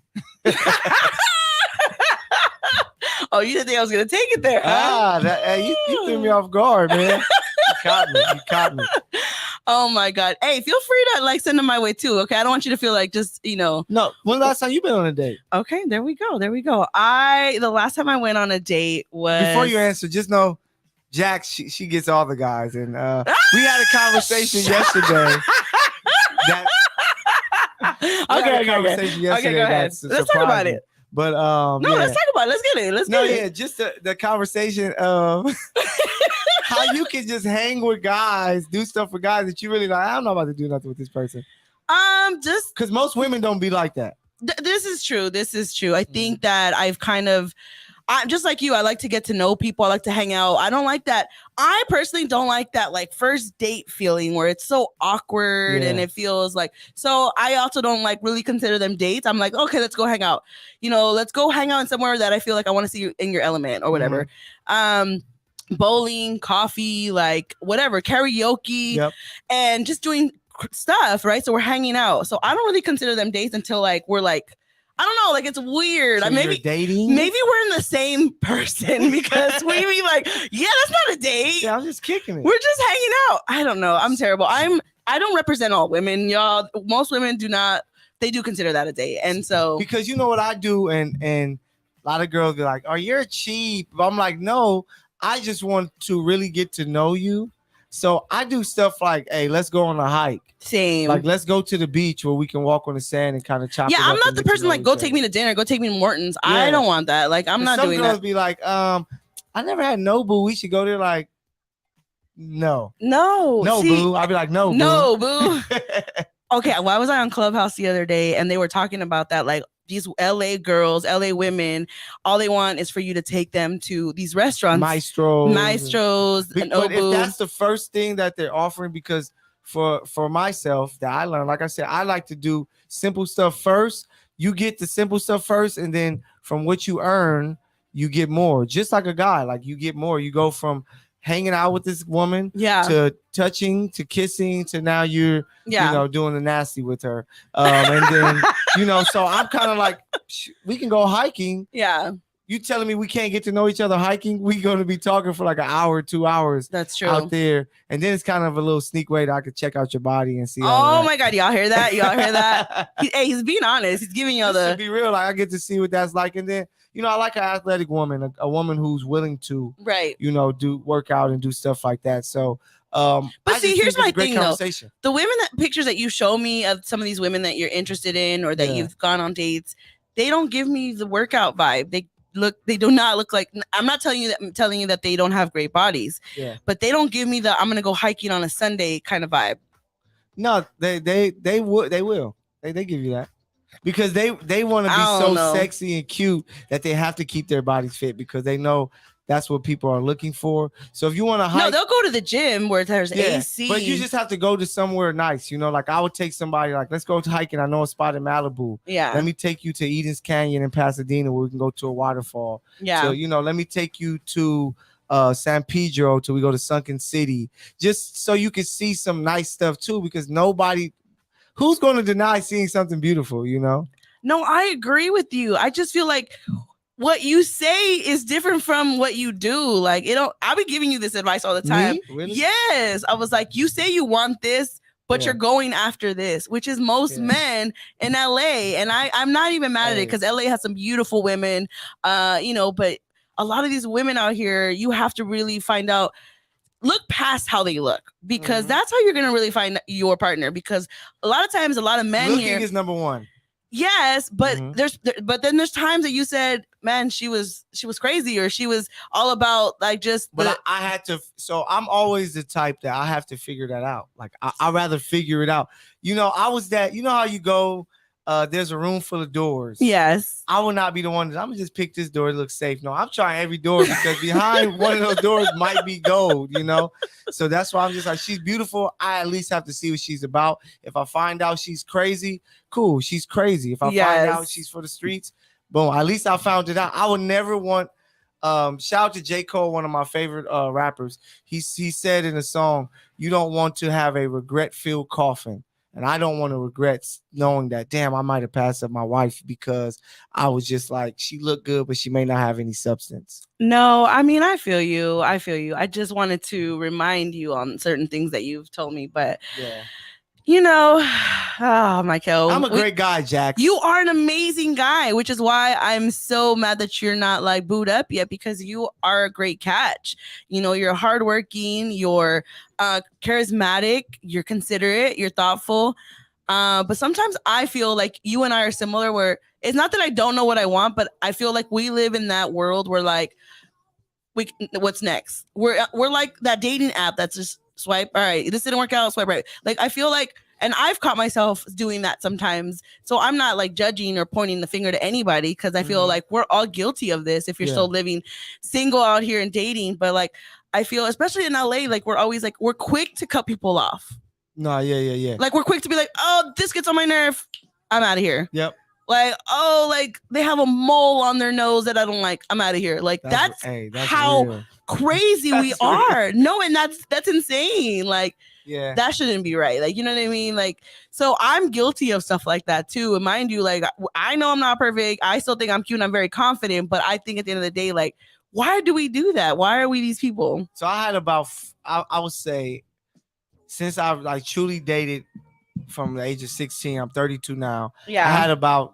Oh, you didn't think I was gonna take it there? Huh? You threw me off guard, man. You caught me. Oh my God. Hey, feel free to like send them my way too. Okay. I don't want you to feel like just, No. When last time you been on a date? Okay, there we go. The last time I went on a date was before you answer, just know Jax, she gets all the guys. And we had a conversation yesterday. Okay, go ahead. Let's talk about it. But let's talk about it. Let's get it. Let's get it. Just the conversation of how you can just hang with guys, do stuff for guys that you really like. I don't know about to do nothing with this person. Just because most women don't be like that. This is true. I think that I'm just like you. I like to get to know people. I like to hang out. I don't like that. I personally don't like that like first date feeling where it's so awkward and it feels like, so I also don't like really consider them dates. I'm like, okay, let's go hang out. Let's go hang out in somewhere that I feel like I want to see you in your element or whatever. Bowling, coffee, like whatever, karaoke, and just doing stuff, right? So we're hanging out. So I don't really consider them dates until like we're like, I don't know, like it's weird. So maybe dating. Maybe we're in the same person because we be like, yeah, that's not a date. Yeah, I'm just kicking it. We're just hanging out. I don't know. I'm terrible. I don't represent all women, y'all. Most women do not. They do consider that a date, and so because you know what I do, and a lot of girls be like, "Oh, you're cheap." But I'm like, no, I just want to really get to know you. So I do stuff like, hey, let's go on a hike. Same. Like, let's go to the beach where we can walk on the sand and kind of chop. Yeah, I'm not the person like, go take me to dinner, go take me to Morton's. Yeah. I don't want that. Like, I'm not doing that. Some girls be like, I never had Nobu. We should go there. Like, no, boo. I'd be like, no, boo. Okay, why was I on Clubhouse the other day and they were talking about that, like, these LA girls, LA women, all they want is for you to take them to these restaurants. Maestros. But if that's the first thing that they're offering, because for myself that I learned, like I said, I like to do simple stuff first. You get the simple stuff first, and then from what you earn, you get more. Just like a guy, like you get more. You go from hanging out with this woman to touching to kissing to now you're doing the nasty with her, and then so I'm kind of like, we can go hiking. You telling me we can't get to know each other hiking? We going to be talking for like an hour, 2 hours. That's true. Out there, and then it's kind of a little sneak way that I could check out your body and see. Oh my God, y'all hear that? He's being honest. He's giving y'all to be real. Like I get to see what that's like, and then I like an athletic woman, a woman who's willing to do work out and do stuff like that. So, but see, here's my thing though. The pictures that you show me of some of these women that you're interested in or that you've gone on dates, they don't give me the workout vibe. They do not look like. I'm not telling you that they don't have great bodies. Yeah. But they don't give me the I'm gonna go hiking on a Sunday kind of vibe. No, they will. They give you that. Because they want to be so sexy and cute that they have to keep their bodies fit because they know that's what people are looking for. So if you want to hike, they'll go to the gym where there's AC. But you just have to go to somewhere nice. Like I would take somebody like, let's go to hiking. I know a spot in Malibu. Yeah. Let me take you to Eden's Canyon in Pasadena where we can go to a waterfall. Yeah. So let me take you to San Pedro till we go to Sunken City, just so you can see some nice stuff too. Because who's going to deny seeing something beautiful? No, I agree with you. I just feel like what you say is different from what you do. Like, I'll be giving you this advice all the time. Me? Really? Yes. I was like, you say you want this, but you're going after this, which is most men in LA. And I'm not even mad at it because LA has some beautiful women, but a lot of these women out here, you have to really find out, look past how they look, because that's how you're going to really find your partner. Because a lot of times, a lot of men looking is number one. Yes, but then there's times that you said, man, she was crazy, or she was all about like just. But I had to. So I'm always the type that I have to figure that out. Like I rather figure it out. I was that. You know how you go there's a room full of doors. Yes. I will not be the one that I'm gonna just pick this door. It looks safe. No, I'm trying every door because behind one of those doors might be gold, you know. So that's why I'm just like, she's beautiful. I at least have to see what she's about. If I find out she's crazy, cool, she's crazy. If I find out she's for the streets, boom. At least I found it out. I would never want. Shout out to J. Cole, one of my favorite rappers. He said in a song, "You don't want to have a regret-filled coffin." And I don't want to regret knowing that, damn, I might have passed up my wife because I was just like, she looked good, but she may not have any substance. No, I mean, I feel you. I just wanted to remind you on certain things that you've told me, but yeah. You know, oh, Michael. I'm a great guy, Jax. You are an amazing guy, which is why I'm so mad that you're not like booed up yet, because you are a great catch. You know, you're hardworking, you're charismatic, you're considerate, you're thoughtful. But sometimes I feel like you and I are similar, where it's not that I don't know what I want, but I feel like we live in that world where like, what's next? We're like that dating app that's just swipe. All right, this didn't work out. Swipe right. Like I feel like, and I've caught myself doing that sometimes. So I'm not like judging or pointing the finger to anybody, because I feel like we're all guilty of this. If you're still living single out here and dating, but like I feel, especially in LA, like we're always like, we're quick to cut people off. No, yeah. Like we're quick to be like, oh, this gets on my nerve, I'm out of here. Yep. Like, oh, like they have a mole on their nose that I don't like, I'm out of here. Like that's how real. Crazy we are. No, and that's insane. Like, yeah, that shouldn't be right. Like, you know what I mean? Like, so I'm guilty of stuff like that too. And mind you, like I know I'm not perfect. I still think I'm cute and I'm very confident, but I think at the end of the day, like, why do we do that? Why are we these people? So I had about, I would say, since I've like truly dated from the age of 16, I'm 32 now. Yeah. I had about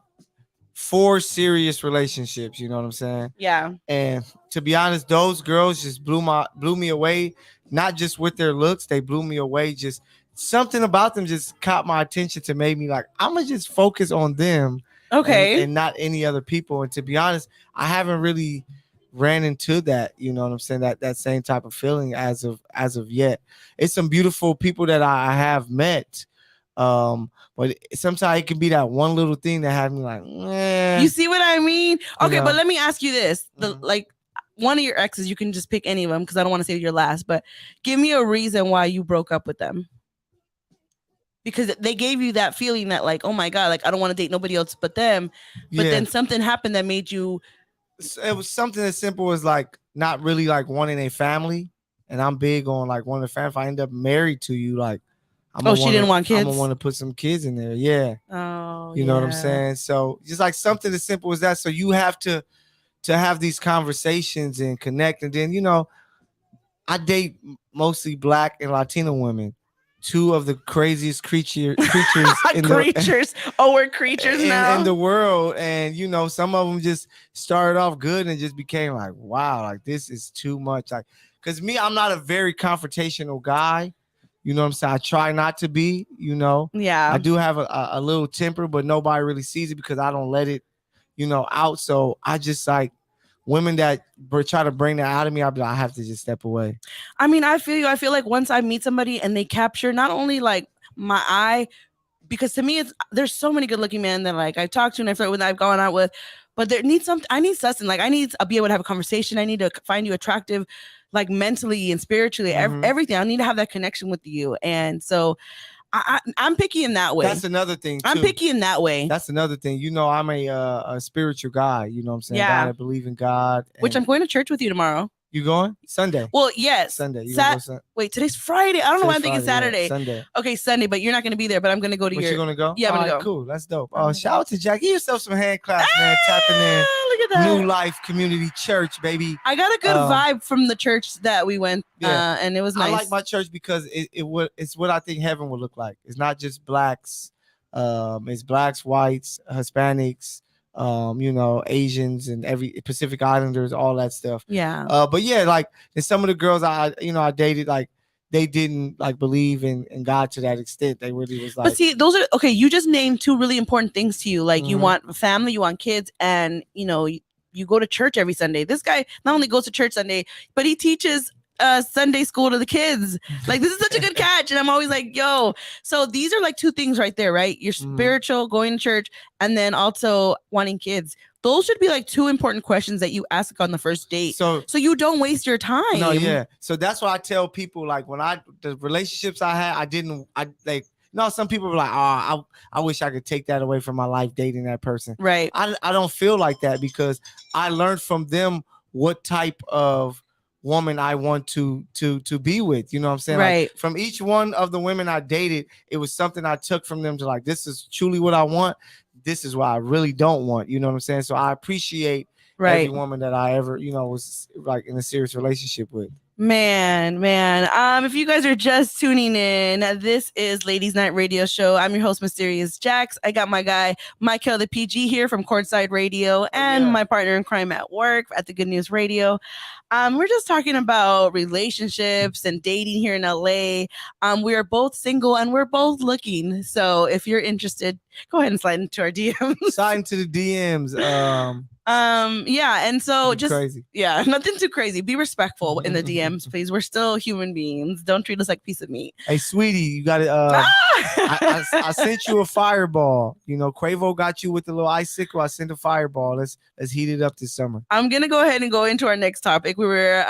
4 serious relationships, you know what I'm saying? Yeah. And to be honest, those girls just blew me away, not just with their looks, they blew me away. Just something about them just caught my attention to make me like, I'm gonna just focus on them. Okay. And not any other people. And to be honest, I haven't really ran into that, you know what I'm saying, that same type of feeling as of yet. It's some beautiful people that I have met. But sometimes it can be that one little thing that had me like, you see what I mean? Okay, but let me ask you this. Like one of your exes, you can just pick any of them because I don't want to say your last, but give me a reason why you broke up with them. Because they gave you that feeling that like, oh my God, like I don't want to date nobody else but them. But then something happened that made you. It was something as simple as like not really like wanting a family. And I'm big on like wanting a family. If I end up married to you, like, she didn't want kids? I'm gonna want to put some kids in there. Yeah. Oh, you know what I'm saying? So just like something as simple as that. So you have to have these conversations and connect. And then, you know, I date mostly Black and Latino women. 2 of the craziest creatures in creatures. We're creatures now in the world. And you know, some of them just started off good and just became like, wow, like this is too much. Like, because me, I'm not a very confrontational guy. You know what I'm saying? I try not to be, you know. Yeah. I do have a little temper, but nobody really sees it because I don't let it, you know, out. So I just like women that try to bring that out of me, I'll be like, I have to just step away. I mean, I feel you. I feel like once I meet somebody and they capture not only like my eye, because to me, there's so many good looking men that like I've talked to and I've gone out with, but there needs I need substance. Like I need to be able to have a conversation. I need to find you attractive, like mentally and spiritually, everything. I need to have that connection with you. And so I'm picky in that way. That's another thing too. I'm picky in that way. That's another thing. You know, I'm a spiritual guy. You know what I'm saying? Yeah. I believe in God. Which I'm going to church with you tomorrow. You going? Sunday. Well, yes. Sunday. Wait, today's Friday. I don't know why I'm thinking Saturday. Yeah, Sunday. Okay, Sunday, but you're not going to be there, but I'm going to go to you're going to go? Yeah, I'm going to go. Cool. That's dope. Shout out to Jack. Give yourself some hand claps, man. Tapping in. Look at that. New Life Community Church, baby. I got a good vibe from the church that we went, and it was nice. I like my church because it's what I think heaven would look like. It's not just blacks. It's blacks, whites, Hispanics, you know, Asians and every Pacific Islanders, all that stuff. Yeah. But yeah, like and some of the girls I dated, like they didn't like believe in God to that extent. They really was like. But see, those are okay. You just named 2 really important things to you. Like you want a family, you want kids, and you know you go to church every Sunday. This guy not only goes to church Sunday, but he teaches Sunday school to the kids. Like, this is such a good catch. And I'm always like, yo. So these are like two things right there, right? You're spiritual, going to church, and then also wanting kids. Those should be like two important questions that you ask on the first date. So you don't waste your time. No, yeah. So that's why I tell people, like, when the relationships I had, some people were like, oh, I wish I could take that away from my life dating that person. Right. I don't feel like that because I learned from them what type of woman I want to be with. You know what I'm saying? Right. Like, from each one of the women I dated, it was something I took from them to like, this is truly what I want. This is what I really don't want. You know what I'm saying? So I appreciate every woman that I ever, was like in a serious relationship with. Man. If you guys are just tuning in, this is Ladies Night Radio Show. I'm your host, Mysterious Jax. I got my guy, Michael the PG here from Courtside Radio, and my partner in crime at work at the Good News Radio. We're just talking about relationships and dating here in LA. We are both single and we're both looking. So if you're interested, go ahead and slide into our DMs. Slide into the DMs. And so just crazy. Yeah, nothing too crazy. Be respectful in the DMs, please. We're still human beings. Don't treat us like a piece of meat. Hey, sweetie, you got it. I sent you a fireball. Quavo got you with the little icicle. I sent a fireball. Let's heat it up this summer. I'm gonna go ahead and go into our next topic. We were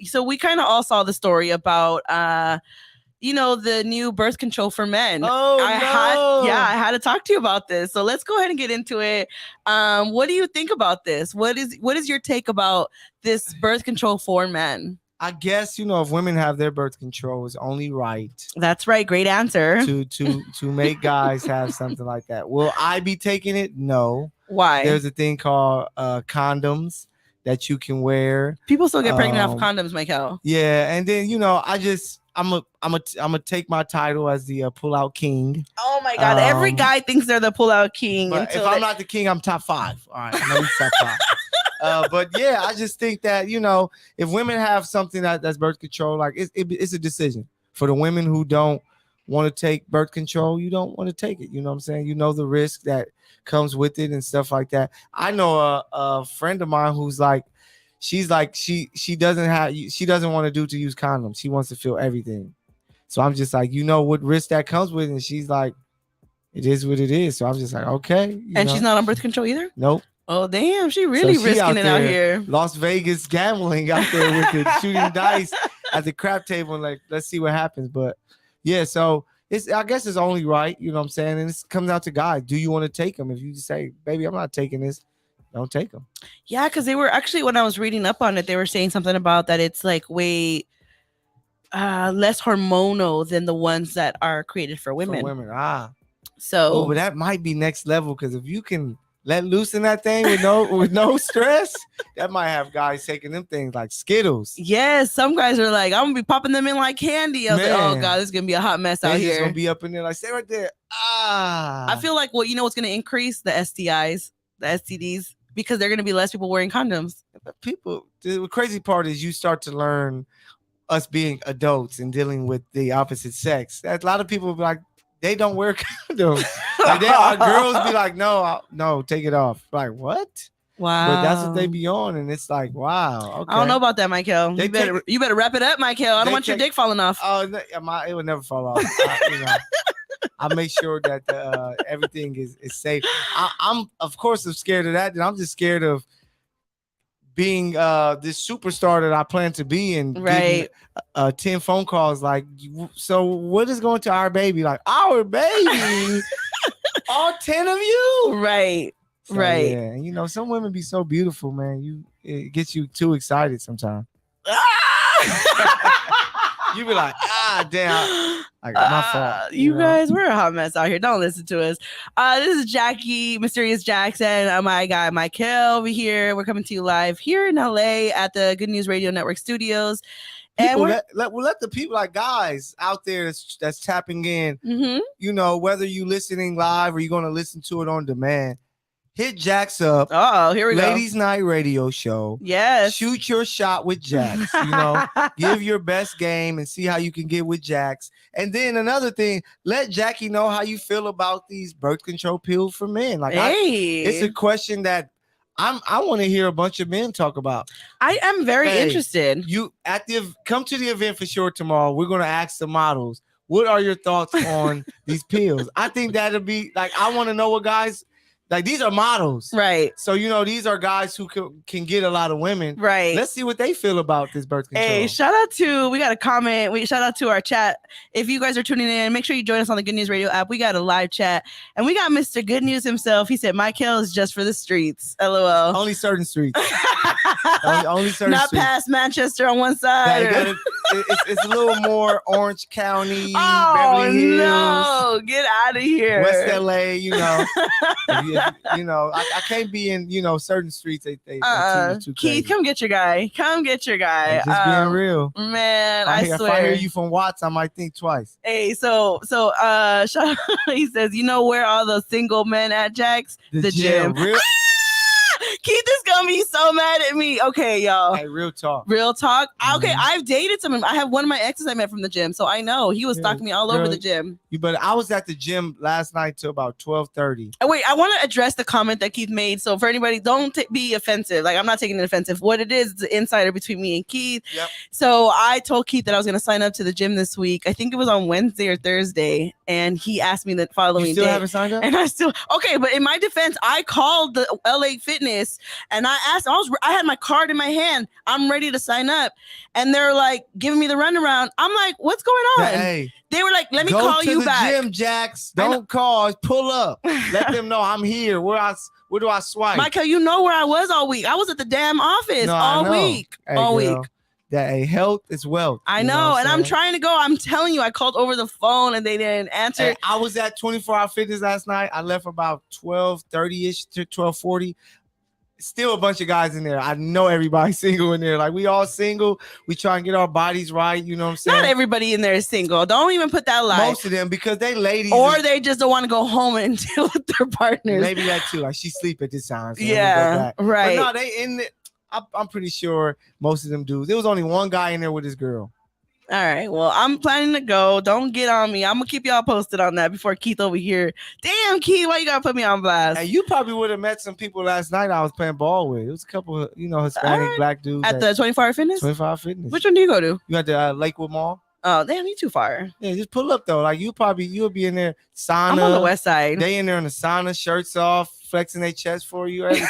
so we kind of all saw the story about the new birth control for men. I had to talk to you about this. So let's go ahead and get into it. What do you think about this? What is your take about this birth control for men? I guess, if women have their birth control, it's only right. That's right. Great answer. To make guys have something like that. Will I be taking it? No. Why? There's a thing called condoms that you can wear. People still get pregnant off condoms, Michael. Yeah, and then I'm gonna take my title as the pull-out king. Oh my God! Every guy thinks they're the pull-out king. But if I'm not the king, I'm top 5. All right, maybe top 5. But yeah, I just think that if women have something that's birth control, like it's a decision for the women who don't want to take birth control. You don't want to take it. You know what I'm saying? The risk that comes with it and stuff like that. I know a friend of mine who's like, she's like she doesn't want to use condoms. She wants to feel everything. So I'm just like, what risk that comes with, and she's like, it is what it is. So I'm just like, okay. And she's not on birth control either? Nope. Oh damn, she really risking it out here. Las Vegas gambling out there with it, shooting dice at the crap table, and like, let's see what happens. But yeah, so I guess it's only right, you know what I'm saying? And it comes out to guys. Do you want to take them? If you just say, baby, I'm not taking this, don't take them. Yeah, because they were actually, when I was reading up on it, they were saying something about that it's like way less hormonal than the ones that are created for women. So, but that might be next level, because if you can let loose in that thing with no stress, that might have guys taking them things like Skittles. Yes, some guys are like, I'm gonna be popping them in like candy. I was like, oh God, this is gonna be a hot mess out here. Just gonna be up in there like, stay right there. I feel like what's gonna increase the STIs, the STDs, because they're gonna be less people wearing condoms. The crazy part is you start to learn us being adults and dealing with the opposite sex. A lot of people be like, they don't wear condoms. Like our girls be like, no, take it off. Like, what? Wow. But that's what they be on, and it's like, wow. Okay. I don't know about that, Michael. You better wrap it up, Michael. I don't want your dick falling off. Oh, it would never fall off. I make sure that everything is safe. I'm scared of that. And I'm just scared of being this superstar that I plan to be, and getting 10 phone calls like, so what is going to our baby? Like, our baby? All 10 of you? Right. So, yeah. And some women be so beautiful, man. It gets you too excited sometimes. You be like, damn. Like, my fault. You guys, we're a hot mess out here. Don't listen to us. This is Jackie, Mysterious Jackson. My guy, Mike Hill, over here. We're coming to you live here in LA at the Good News Radio Network studios. And let the people, like guys out there that's tapping in, whether you listening live or you're going to listen to it on demand, hit Jax up. Oh, here we go. Ladies Night Radio Show. Yes. Shoot your shot with Jax. Give your best game and see how you can get with Jax. And then another thing, let Jackie know how you feel about these birth control pills for men. Like, hey. It's a question that I want to hear a bunch of men talk about. I am very Hey, interested. You come to the event for sure tomorrow. We're gonna ask the models, what are your thoughts on these pills? I think that'll be like, I want to know what guys like. These are models, Right. so these are guys who can get a lot of women. Right. Let's see what they feel about this birth control. Hey, we got a comment. Shout out to our chat. If you guys are tuning in, make sure you join us on the Good News Radio app. We got a live chat, and we got Mr. Good News himself. He said, Michael is just for the streets. LOL. Only certain streets. only certain Not streets. past Manchester on one side. It's a little more Orange County, Oh, Beverly Hills, no. Get out of here. West LA, I can't be in, certain streets. They too Keith, come get your guy. Just being real. Man, I swear. If I hear you from Watts, I might think twice. Hey, he says, you know where all the single men at, Jax? The gym. Real. Keith is gonna be so mad at me. Okay, y'all. Hey, real talk. Okay, I've dated someone. I have one of my exes I met from the gym, so I know he was stalking me all over the gym. But I was at the gym last night till about 12:30. Wait, I want to address the comment that Keith made. So for anybody, don't be offensive. Like, I'm not taking it offensive. What it is, the insider between me and Keith. Yep. So I told Keith that I was going to sign up to the gym this week. I think it was on Wednesday or Thursday, and he asked me the following day. You still haven't signed up? And okay. But in my defense, I called the LA Fitness and I asked. I had my card in my hand. I'm ready to sign up, and they're like giving me the runaround. I'm like, what's going on? Hey, they were like, let me call you back. Go to the gym, Jax. Don't call. Pull up. Let them know I'm here. Where do I swipe? Michael, you know where I was all week. I was at the damn office all week. Hey, all girl, week. That health is wealth. I know, and I'm trying to go. I'm telling you, I called over the phone and they didn't answer. Hey, I was at 24 Hour Fitness last night. I left about 12:30ish to 12:40. Still a bunch of guys in there. I know everybody's single in there. Like, we all single. We try and get our bodies right. You know what I'm saying? Not everybody in there is single. Don't even put that lie. Most of them, because they ladies. Or they just don't want to go home and deal with their partners. Maybe that too. Like, she sleep at this time. So yeah, right. But no, they in it. I'm pretty sure most of them do. There was only one guy in there with his girl. All right. Well, I'm planning to go. Don't get on me. I'm gonna keep y'all posted on that before Keith over here. Damn, Keith, why you gotta put me on blast? Hey, you probably would have met some people last night I was playing ball with. It was a couple of, Hispanic black dudes at the 24 Hour Fitness. 24 Hour Fitness. Which one do you go to? You at the Lakewood Mall. Oh, damn, you too far. Yeah, just pull up though. Like, you'll be in there sauna. I'm on the west side. They in there in the sauna, shirts off, flexing their chest for you, everything.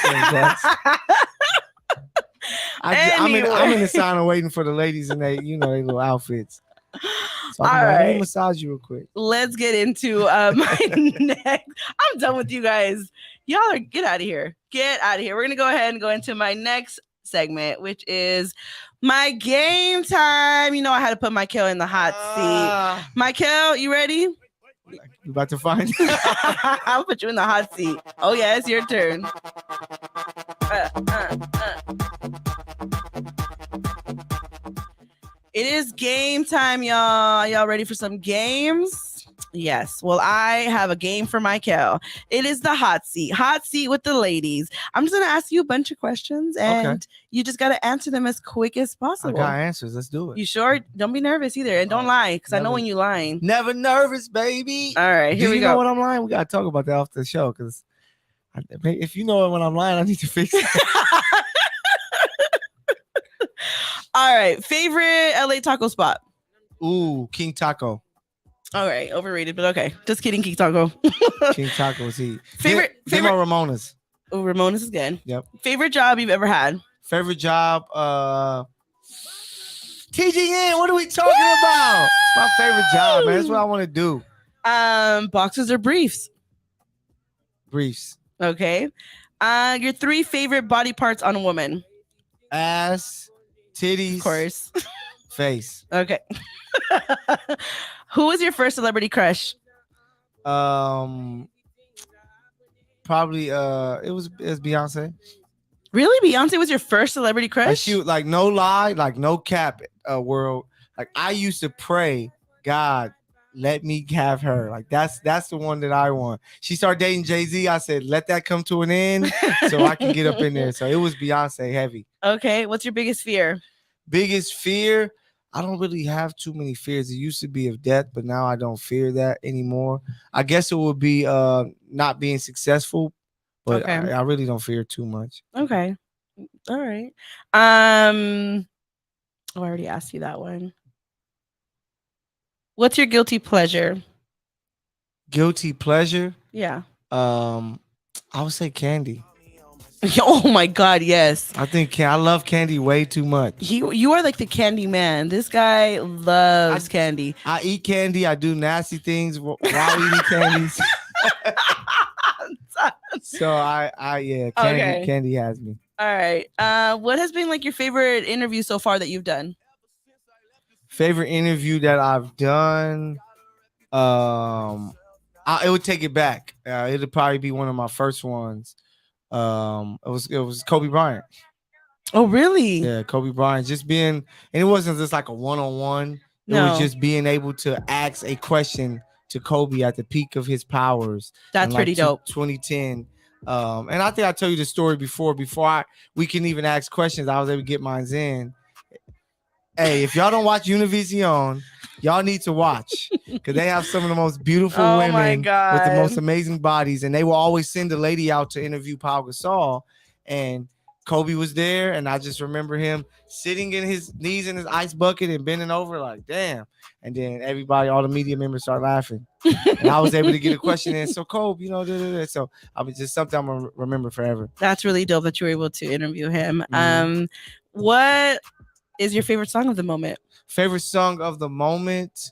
I'm in the sauna waiting for the ladies in their little outfits. So let me massage you real quick. Let's get into my next. I'm done with you guys. Get out of here. Get out of here. We're gonna go ahead and go into my next segment, which is my game time. I had to put Michael in the hot seat. Michael, you ready? You about to find? I'll put you in the hot seat. Oh yeah, it's your turn. It is game time, y'all. Y'all ready for some games? Yes. Well, I have a game for Michael. It is the hot seat. Hot seat with the ladies. I'm just going to ask you a bunch of questions, and you just got to answer them as quick as possible. I got answers. Let's do it. You sure? Don't be nervous either. And don't lie, because I know when you're lying. Never nervous, baby. All right, here we go. You know when I'm lying? We got to talk about that off the show, because if you know it when I'm lying, I need to fix it. All right. Favorite LA taco spot? Ooh, King Taco. All right. Overrated, but okay. Just kidding, King Taco. King Taco is he. Favorite Ramona's. Oh, Ramona's is good. Yep. Favorite job you've ever had? Favorite job? TGN. What are we talking about? It's my favorite job, man. That's what I want to do. Boxers or briefs? Briefs. Okay. Your 3 favorite body parts on a woman? Ass, titties, of course, face. Okay. Who was your first celebrity crush? Probably it was Beyonce. Really? Beyonce was your first celebrity crush? Like no lie, like no cap, world. Like, I used to pray, God, let me have her. Like, that's the one that I want. She started dating Jay-Z. I said, let that come to an end so I can get up in there. So it was Beyonce heavy. Okay. What's your biggest fear? Biggest fear? I don't really have too many fears. It used to be of death, but now I don't fear that anymore. I guess it would be not being successful, but Okay. I really don't fear too much. Okay. All right. Oh, I already asked you that one. What's your guilty pleasure? Guilty pleasure? Yeah. I would say candy. Oh my God, yes. I think I love candy way too much. You are like the candy man. This guy loves candy. I eat candy. I do nasty things while eating candies. So yeah, Okay. candy has me. All right. What has been like your favorite interview so far that you've done? Favorite interview that I've done? It would take it back. It'd probably be one of my first ones. It was Kobe Bryant. Oh, really? Yeah, Kobe Bryant. Just being, and it wasn't just like a one-on-one. It No. was just being able to ask a question to Kobe at the peak of his powers. That's in pretty dope. 2010. And I think I told you the story before we can even ask questions. I was able to get mine in. Hey, if y'all don't watch Univision, y'all need to watch because they have some of the most beautiful Oh women my God. with the most amazing bodies, and they will always send a lady out to interview Pau Gasol. And Kobe was there, and I just remember him sitting in his knees in his ice bucket and bending over like, damn. And then all the media members start laughing, and I was able to get a question in. So Kobe, so I was just something I'm gonna remember forever. That's really dope that you were able to interview him. What is your favorite song of the moment? Favorite song of the moment?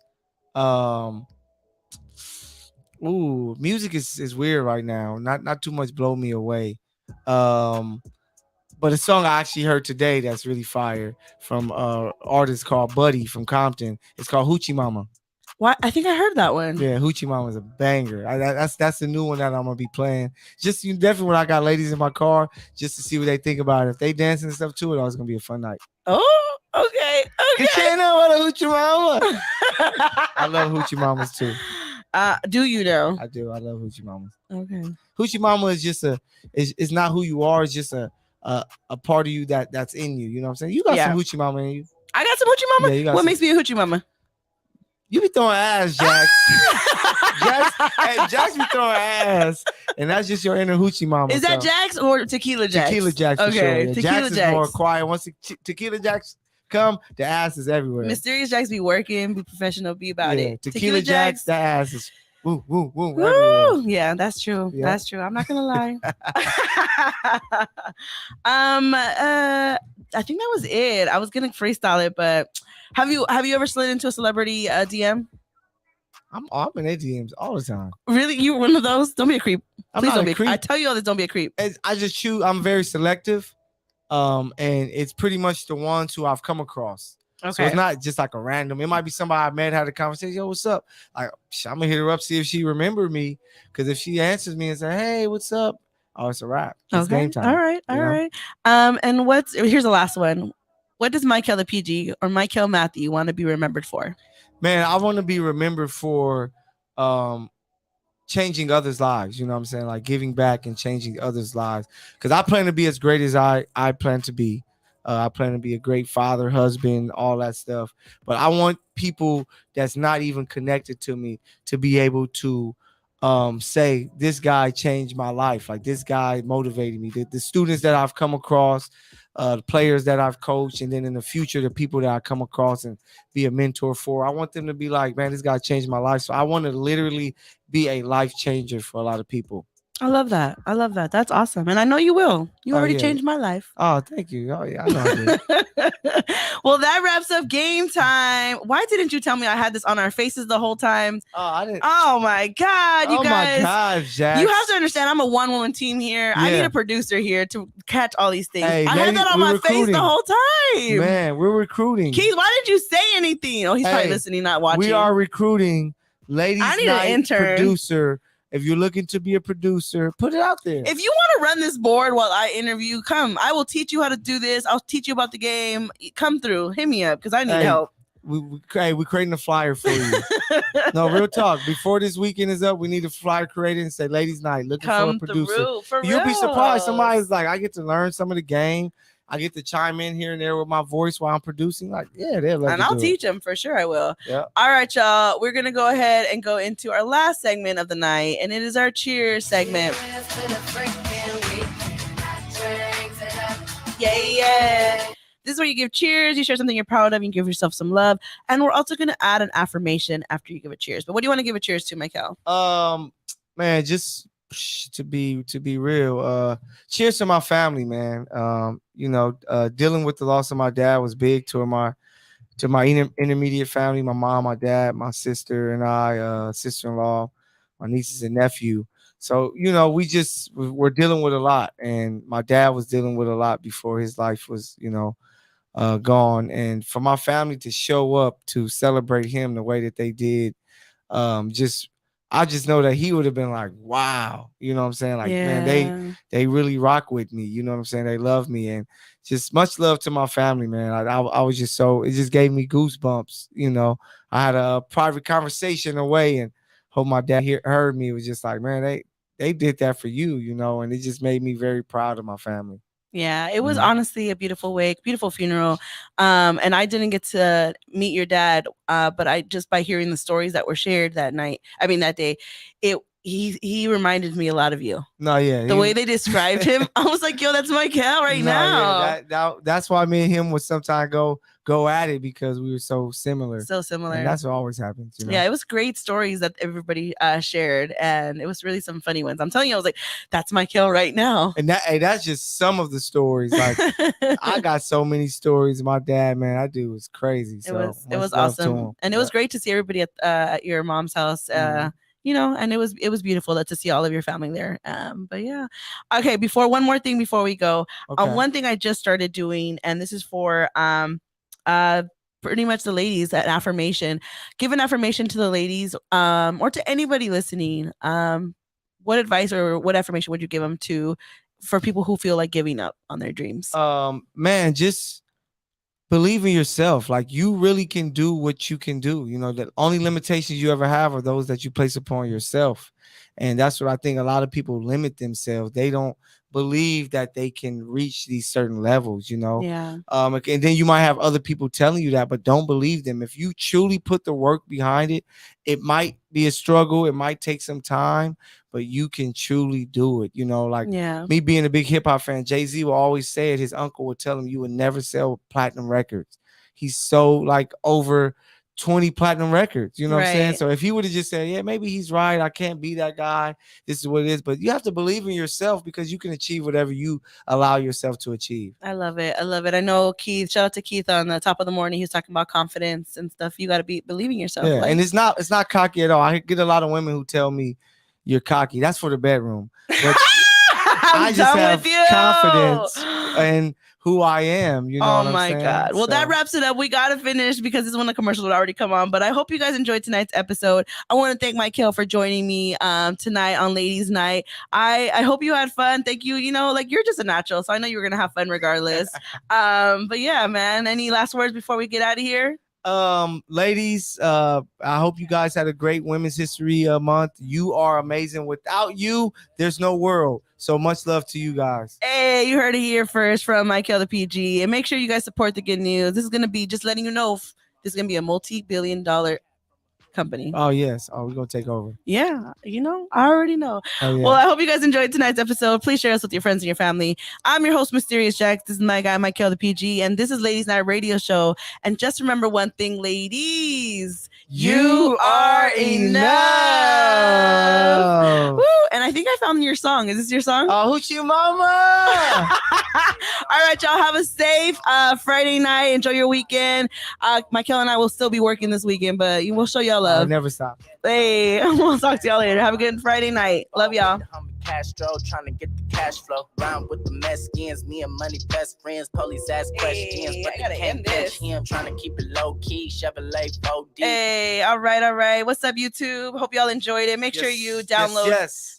Music is weird right now. Not too much blow me away. But a song I actually heard today that's really fire from artist called Buddy from Compton. It's called Hoochie Mama. What? I think I heard that one. Yeah, Hoochie Mama is a banger. That's the new one that I'm gonna be playing. Just definitely when I got ladies in my car, just to see what they think about it. If they dancing and stuff to it, it's gonna be a fun night. Oh, okay. You know what a Hoochie Mama. I love Hoochie Mamas too. Do you know? I do. I love Hoochie Mamas. Okay. Hoochie Mama is just it's not who you are. It's just a part of you that's in you. You know what I'm saying? You got some Hoochie Mama in you. I got some Hoochie Mama. Yeah, what makes me a Hoochie Mama? You be throwing ass, Jax. Jax be throwing ass, and that's just your inner Hoochie Mama. Is that Jax or Tequila Jax? Tequila Jax, for okay. Sure. Yeah. Tequila Jax is more quiet. Once Tequila Jax come, the ass is everywhere. Mysterious Jax be working, be professional, be about it. Tequila Jax, the ass is woo, woo, woo, everywhere. Yeah, that's true. Yeah. That's true. I'm not gonna lie. I think that was it. I was gonna freestyle it, but have you ever slid into a celebrity DM? I'm in their DMs all the time. Really? You were one of those? Don't be a creep. Please don't be a creep. I tell you all this, don't be a creep. I just choose. I'm very selective. And it's pretty much the ones who I've come across. Okay. So it's not just like a random. It might be somebody I met, had a conversation. Yo, what's up? Like, I'm gonna hit her up, see if she remember me. Because if she answers me and say, "Hey, what's up?" Oh, it's a wrap. It's game time. All right. And here's the last one. What does Michael the PG or Michael Matthew want to be remembered for? Man, I want to be remembered for changing others' lives. You know what I'm saying? Like giving back and changing others' lives. Because I plan to be as great as I plan to be. I plan to be a great father, husband, all that stuff. But I want people that's not even connected to me to be able to say, this guy changed my life. Like this guy motivated me. The students that I've come across, the players that I've coached, and then in the future, the people that I come across and be a mentor for, I want them to be like, man, this guy changed my life. So I want to literally be a life changer for a lot of people. I love that. That's awesome. And I know you will. You already changed my life. Oh, thank you. Oh, yeah, I know I did. Well, that wraps up game time. Why didn't you tell me I had this on our faces the whole time? Oh, I didn't. Oh, my God, you guys. Oh, my God, Jax. You have to understand, I'm a one-woman team here. Yeah. I need a producer here to catch all these things. Hey, I had that on my face the whole time. Man, we're recruiting. Keith, why didn't you say anything? Oh, he's probably listening, not watching. We are recruiting Ladies I need Night an intern. Producer. If you're looking to be a producer, put it out there. If you want to run this board while I interview, come. I will teach you how to do this. I'll teach you about the game. Come through. Hit me up because I need help. We're creating a flyer for you. No, real talk. Before this weekend is up, we need a flyer created and say, Ladies Night, looking for a producer. You'll be surprised. Somebody's like, I get to learn some of the game. I get to chime in here and there with my voice while I'm producing. Like, yeah, they'll let and I'll teach them for sure. I will. Yeah. All right, y'all. We're gonna go ahead and go into our last segment of the night, and it is our cheers segment. Yeah. This is where you give cheers, you share something you're proud of, you give yourself some love. And we're also going to add an affirmation after you give a cheers. But what do you want to give a cheers to, Michael? Man, just to be real, cheers to my family, man. Dealing with the loss of my dad was big to my intermediate family, my mom, my dad, my sister and I, sister-in-law, my nieces and nephew. So, we're dealing with a lot, and my dad was dealing with a lot before his life was, gone. And for my family to show up to celebrate him the way that they did, just I just know that he would have been like, wow, you know what I'm saying? Like, man, Yeah. they really rock with me, you know what I'm saying? They love me, and just much love to my family, man. I was just so, it just gave me goosebumps, I had a private conversation away, and hope my dad heard me. It was just like, man, they did that for you, and it just made me very proud of my family. Yeah, it was Mhm. honestly a beautiful wake, beautiful funeral. And I didn't get to meet your dad, but I just by hearing the stories that were shared that night, I mean that day, he reminded me a lot of you. No, yeah, The way they described him, I was like, yo, that's Michael right no, yeah, now. that's why me and him would sometimes go at it, because we were so similar. So And similar. that's what always happens, Yeah, it was great stories that everybody shared, and it was really some funny ones. I'm telling you, I was like, that's Michael right now. And that's just some of the stories. Like, I got so many stories. My dad, man, that dude was crazy. It So was much love to awesome, him. and it was great to see everybody at your mom's house. Mhm. And it was beautiful to see all of your family there. But yeah, okay. Before one more thing before we go, Okay. one thing I just started doing, and this is for uh pretty much the ladies, an affirmation. Give an affirmation to the ladies, or to anybody listening. What advice or what affirmation would you give them to for people who feel like giving up on their dreams? Man, just believe in yourself. Like, you really can do what you can do. The only limitations you ever have are those that you place upon yourself. And that's what I think a lot of people limit themselves. They don't believe that they can reach these certain levels. Yeah. And then you might have other people telling you that, but don't believe them. If you truly put the work behind it, it might be a struggle. It might take some time, but you can truly do it. Like, Yeah. me being a big hip hop fan, Jay-Z will always say it. His uncle would tell him, you would never sell platinum records. He's so, like, over 20 platinum records. You know what I'm saying? Right. So if he would have just said, yeah, maybe he's right, I can't be that guy, this is what it is. But you have to believe in yourself, because you can achieve whatever you allow yourself to achieve. I love it. I love it. I know Keith. Shout out to Keith on the top of the morning. He was talking about confidence and stuff. You got to be believing yourself. Yeah, Like, and it's not cocky at all. I get a lot of women who tell me you're cocky. That's for the bedroom. But I'm I just done have with you. confidence in who I am. You know Oh what I'm my saying? God. Well, that So- wraps it up. We got to finish because this is when the commercial would already come on. But I hope you guys enjoyed tonight's episode. I want to thank Michael for joining me tonight on Ladies Night. I hope you had fun. Thank you. Like, you're just a natural, so I know you're going to have fun regardless. But yeah, man, any last words before we get out of here? Ladies, I hope you guys had a great Women's History Month. You are amazing. Without you, there's no world. So much love to you guys. Hey, you heard it here first from Michael the PG. And make sure you guys support the good news. This is going to be just letting you know this is going to be a multi-billion-dollar company. Oh, yes. Oh, we're going to take over. Yeah, I already know. Oh, yeah. Well, I hope you guys enjoyed tonight's episode. Please share us with your friends and your family. I'm your host, Mysterious Jax. This is my guy, Michael the PG, and this is Ladies Night Radio Show. And just remember one thing, ladies. You are enough. Woo! And I think I found your song. Is this your song? Oh, hoochie mama. All right, y'all. Have a safe Friday night. Enjoy your weekend. Michael and I will still be working this weekend, but we'll show y'all love. Never stop. Hey, we'll talk to y'all later. Have a good Friday night. Love y'all. Castro trying to get the cash flow. Round with the Mexicans, me and money best friends. Police ask questions, but they can't catch him. Trying to keep it low key. Chevrolet 4D. Hey, all right. What's up, YouTube? Hope y'all enjoyed it. Make sure you download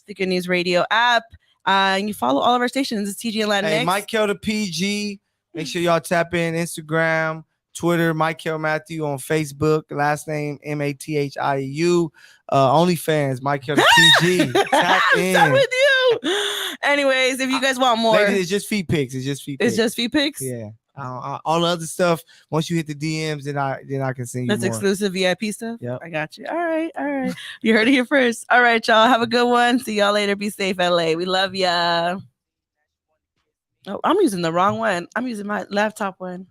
the Good News Radio app. And you follow all of our stations. It's TG and Latinx. Hey, Michael the PG. Make sure y'all tap in Instagram, Twitter, Michael Matthew on Facebook. Last name Mathieu. OnlyFans, Michael the PG. Tap in. I'm with you. Anyways, if you guys want more, ladies, it's just feet pics. It's just feet pics. Yeah. All the other stuff. Once you hit the DMs, then I can send you. That's more. Exclusive VIP stuff. Yep. I got you. All right. You heard it here first. All right, y'all. Have a good one. See y'all later. Be safe, LA. We love ya. Oh, I'm using the wrong one. I'm using my laptop one.